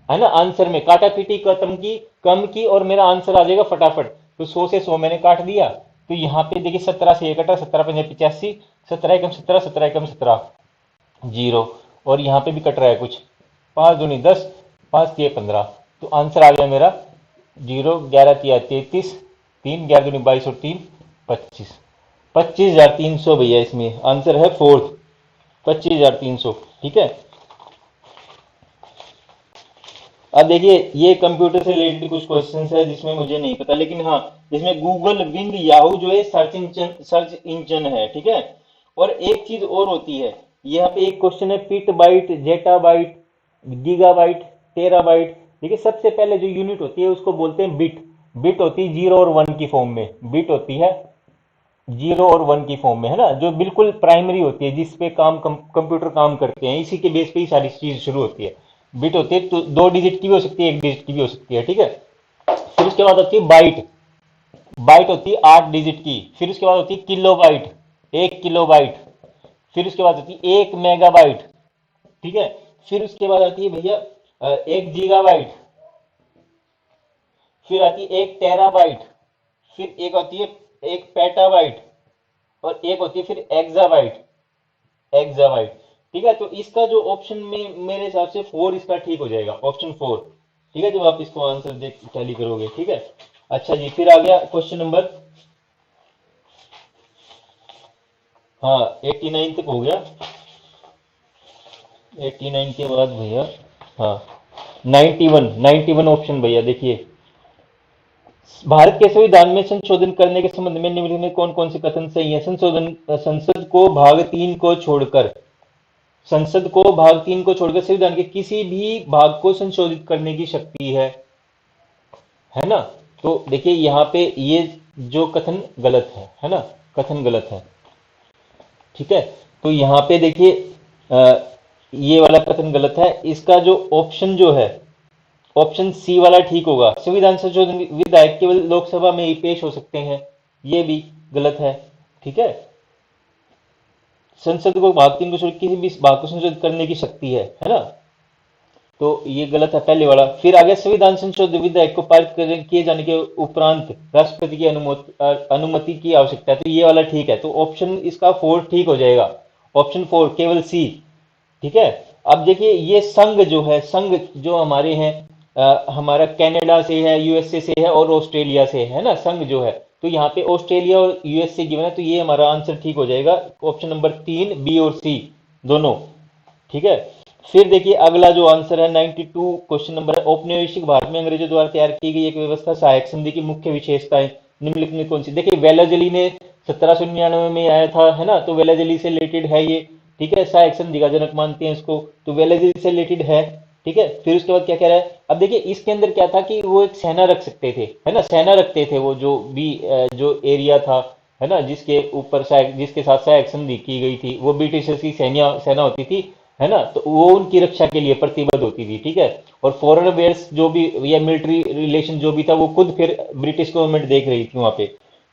है ना। आंसर में काटा पीटी खत्म की, कम की, और मेरा आंसर आ जाएगा फटाफट। तो 100 से 100 मैंने काट दिया, तो यहाँ पे देखिए 17 से 1 कटा, 17 पंजे 85, 17 एकम 17, 17 एकम 17 जीरो, और यहाँ पे भी कट रहा है कुछ, 5 दूनी 10, 5 तिया 15, तो आंसर आ गया मेरा जीरो, 11 तिया 33, 3 11 दूनी 22 और 3 25, 25,300 भैया, इसमें आंसर है फोर्थ, 25,300। ठीक है, अब देखिए ये कंप्यूटर से रिलेटेड कुछ क्वेश्चन है जिसमें मुझे नहीं पता, लेकिन हाँ इसमें गूगल, बिंग, याहू जो है सर्च इंजन है। ठीक है, और एक चीज और होती है, यहाँ पे एक क्वेश्चन है, पिट बाइट, जेटा बाइट, गीगा बाइट, टेरा बाइट। देखिए सबसे पहले जो यूनिट होती है उसको बोलते हैं बिट, बिट होती है 0 और 1 की फॉर्म में, बिट होती है 0 और 1 की फॉर्म में, है ना, जो बिल्कुल प्राइमरी होती है, जिस पे कंप्यूटर काम करते हैं, इसी के बेस पे ही सारी चीज शुरू होती है। बिट होती है तो 2 डिजिट की भी हो सकती है, 1 डिजिट की भी हो सकती है। ठीक है, फिर उसके बाद होती है बाइट, बाइट होती है 8 डिजिट की, फिर उसके बाद होती है किलो बाइट, 1 किलो बाइट, फिर उसके बाद होती है 1 मेगाबाइट। ठीक है, फिर उसके बाद आती है भैया 1 गीगाबाइट, फिर आती है 1 टेराबाइट, फिर एक होती है 1 पेटाबाइट, और एक होती है फिर एक्साबाइट, एक्साबाइट। ठीक है, तो इसका जो ऑप्शन में मेरे हिसाब से 4 इसका ठीक हो जाएगा, ऑप्शन 4। ठीक है, जब आप इसको आंसर देख टैली करोगे। ठीक है, अच्छा जी, फिर आ गया क्वेश्चन नंबर, हाँ 89 तक हो गया, 89 के बाद भैया, हाँ 91 ऑप्शन भैया देखिए, भारत के संविधान में संशोधन करने के संबंध में निम्नलिखित में कौन कौन से कथन सही है, संशोधन, संसद को भाग 3 को छोड़कर संविधान के किसी भी भाग को संशोधित करने की शक्ति है ना। तो देखिए यहाँ पे ये जो कथन गलत है ना, कथन गलत है। ठीक है, तो यहाँ पे देखिए ये वाला कथन गलत है, इसका जो ऑप्शन जो है, ऑप्शन सी वाला ठीक होगा, संविधान संशोधन विधायक केवल लोकसभा में ही पेश हो सकते हैं, ये भी गलत है। ठीक है, संसद को भाग 3 को छोड़ किसी भी भाग को संशोधित करने की शक्ति है ना, तो ये गलत है पहले वाला। फिर आगे संविधान संशोधन विधेयक को पारित किए जाने के उपरांत राष्ट्रपति की अनुमति की आवश्यकता है, तो ये वाला ठीक है, तो ऑप्शन इसका 4 ठीक हो जाएगा, ऑप्शन 4 केवल सी। ठीक है, अब देखिए ये संघ जो है, संघ जो हमारे हैं, हमारा कनाडा से है, यूएसए से है और ऑस्ट्रेलिया से है ना, संघ जो है, तो यहाँ पे ऑस्ट्रेलिया और यूएसए गिवन है, तो ये हमारा आंसर ठीक हो जाएगा, ऑप्शन नंबर 3 बी और सी दोनों। ठीक है, फिर देखिए अगला जो आंसर है 92 क्वेश्चन नंबर है, औपनिवेशिक भारत में अंग्रेजों द्वारा तैयार की गई एक व्यवस्था सहायक संधि की मुख्य विशेषताएं निम्नलिखित में कौन सी। देखिए वेलाजली ने 1799 में आया था, है ना, तो वेलाजली से रिलेटेड है ये। ठीक है, सहायक संधि का जनक मानते हैं इसको, तो वेलाजली से रिलेटेड है। ठीक है, फिर उसके बाद क्या कह रहा है, अब देखिए इसके अंदर क्या था कि वो एक सेना रख सकते थे, है ना, सेना रखते थे, वो जो भी जो एरिया था, है ना, जिसके ऊपर जिसके साथ एक्शन की गई थी, वो ब्रिटिशर्स की सेना सेना होती थी, है ना, तो वो उनकी रक्षा के लिए प्रतिबद्ध होती थी, ठीक है। और फॉरेन अफेयर्स जो भी या मिलिट्री रिलेशन जो भी था वो खुद फिर ब्रिटिश गवर्नमेंट देख रही थी वहां पे,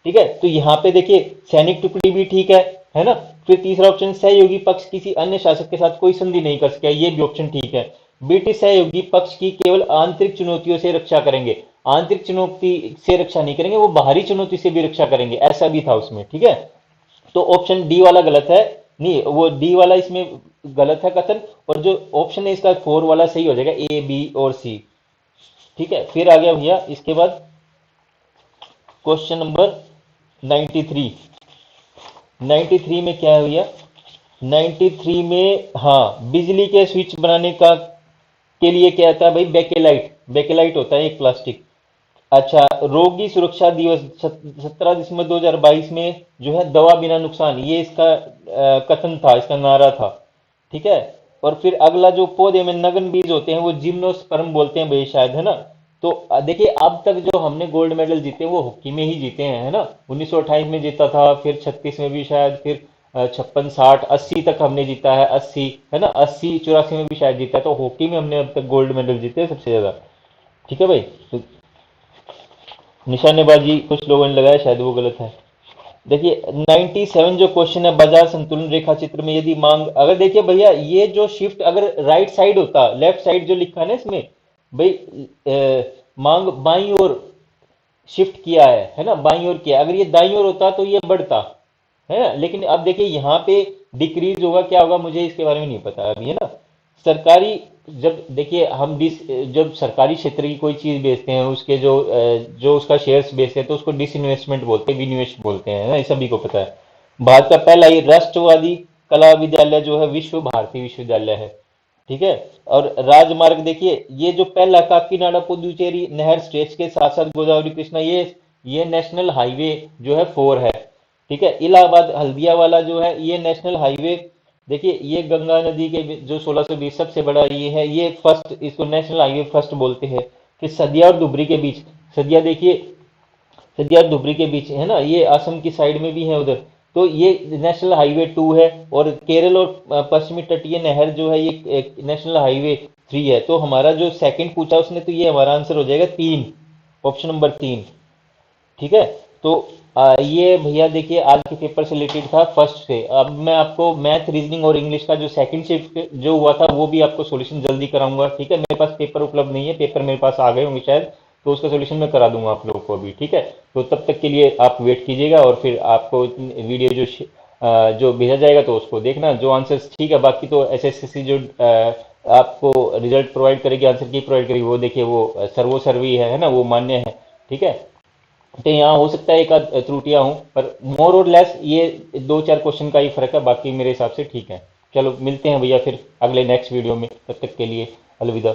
ठीक है। तो यहाँ पे देखिए सैनिक टुकड़ी भी ठीक है ना। फिर तीसरा ऑप्शन, सहयोगी पक्ष किसी अन्य शासक के साथ कोई संधि नहीं कर सके, ये भी ऑप्शन ठीक है। ब्रिटिश सहयोगी पक्ष की केवल आंतरिक चुनौतियों से रक्षा करेंगे, आंतरिक चुनौती से रक्षा नहीं करेंगे, वो बाहरी चुनौती से भी रक्षा करेंगे, ऐसा भी था उसमें, ठीक है। तो ऑप्शन डी वाला गलत है, नहीं वो डी वाला इसमें गलत है कथन, और जो ऑप्शन है इसका फोर वाला सही हो जाएगा, ए बी और सी, ठीक है। फिर आ गया भैया इसके बाद क्वेश्चन नंबर 93। 93 में क्या है भैया, 93 में, हाँ, बिजली के स्विच बनाने का के लिए क्या आता है भाई, बेकेलाइट, बेकेलाइट होता है एक प्लास्टिक। अच्छा, रोगी सुरक्षा दिवस 17 दिसंबर 2022 में जो है दवा बिना नुकसान, ये इसका कथन था, इसका नारा था, ठीक है। और फिर अगला जो पौधे में नगन बीज होते हैं वो जिम्नोस्पर्म बोलते हैं भाई शायद, है ना। तो देखिए अब तक जो हमने गोल्ड मेडल जीते वो हॉकी में ही जीते हैं, है ना। 1928 में जीता था, फिर 36 में भी शायद, फिर 56, 60, 80 तक हमने जीता है, 80, है ना, 80, 84 में भी शायद जीता है। तो हॉकी में हमने अब तक गोल्ड मेडल जीते हैं सबसे ज्यादा, ठीक है भाई। तो निशानेबाजी कुछ लोगों ने लगाया, शायद वो गलत है। देखिए 97 जो क्वेश्चन है, बाजार संतुलन रेखा चित्र में यदि मांग, अगर देखिए भैया ये जो शिफ्ट अगर राइट साइड होता, लेफ्ट साइड जो लिखा है ना इसमें भाई, मांग बाईं ओर शिफ्ट किया है ना, बाईं ओर किया, अगर ये दाईं ओर होता तो ये बढ़ता, है ना। लेकिन अब देखिए यहाँ पे डिक्रीज होगा, क्या होगा मुझे इसके बारे में नहीं पता अभी, है ना। सरकारी, जब देखिए हम जब सरकारी क्षेत्र की कोई चीज बेचते हैं, उसके जो उसका शेयर्स बेचते हैं तो उसको डिसइन्वेस्टमेंट बोलते हैं, विनिवेश बोलते हैं, है ना, ये सभी को पता है। भारत का पहला ही राष्ट्रवादी कला विद्यालय जो है विश्व भारती विश्वविद्यालय है, ठीक है। और राजमार्ग देखिए, ये जो पहला काकीनाडा पुदुचेरी नहर स्ट्रेच के साथ साथ गोदावरी कृष्णा, ये नेशनल हाईवे जो है 4 है, ठीक है। इलाहाबाद हल्दिया वाला जो है ये नेशनल हाईवे, देखिए ये गंगा नदी के जो 1620 सबसे बड़ा ये है, ये फर्स्ट, इसको नेशनल हाईवे फर्स्ट बोलते हैं। फिर सदिया और धुबरी के बीच, सदिया देखिए, सदिया और धुबरी के बीच, है ना, ये असम की साइड में भी है उधर। तो ये नेशनल हाईवे 2 है। और केरल और पश्चिमी तटीय नहर जो है ये एक नेशनल हाईवे 3 है। तो हमारा जो सेकंड पूछा उसने, तो ये हमारा आंसर हो जाएगा 3, ऑप्शन नंबर 3, ठीक है। तो ये भैया देखिए आज के पेपर से रिलेटेड था फर्स्ट से। अब मैं आपको मैथ, रीजनिंग और इंग्लिश का जो सेकंड शिफ्ट जो हुआ था वो भी आपको सॉल्यूशन जल्दी कराऊंगा, ठीक है। मेरे पास पेपर उपलब्ध नहीं है, पेपर मेरे पास आ गए होंगे शायद, तो उसका सॉल्यूशन मैं करा दूंगा आप लोगों को अभी, ठीक है। तो तब तक के लिए आप वेट कीजिएगा, और फिर आपको वीडियो जो भेजा जाएगा तो उसको देखना, जो आंसर्स ठीक है। बाकी तो एसएससी जो आपको रिजल्ट प्रोवाइड करेगी, आंसर की प्रोवाइड करेगी, वो देखिए वो सर्वो सर्वी है ना, वो मान्य है, ठीक है। तो यहाँ हो सकता है एक आध त्रुटियां हों, पर मोर और लेस ये 2-4 क्वेश्चन का ही फर्क है, बाकी मेरे हिसाब से ठीक है। चलो मिलते हैं भैया फिर अगले नेक्स्ट वीडियो में, तब तक के लिए अलविदा।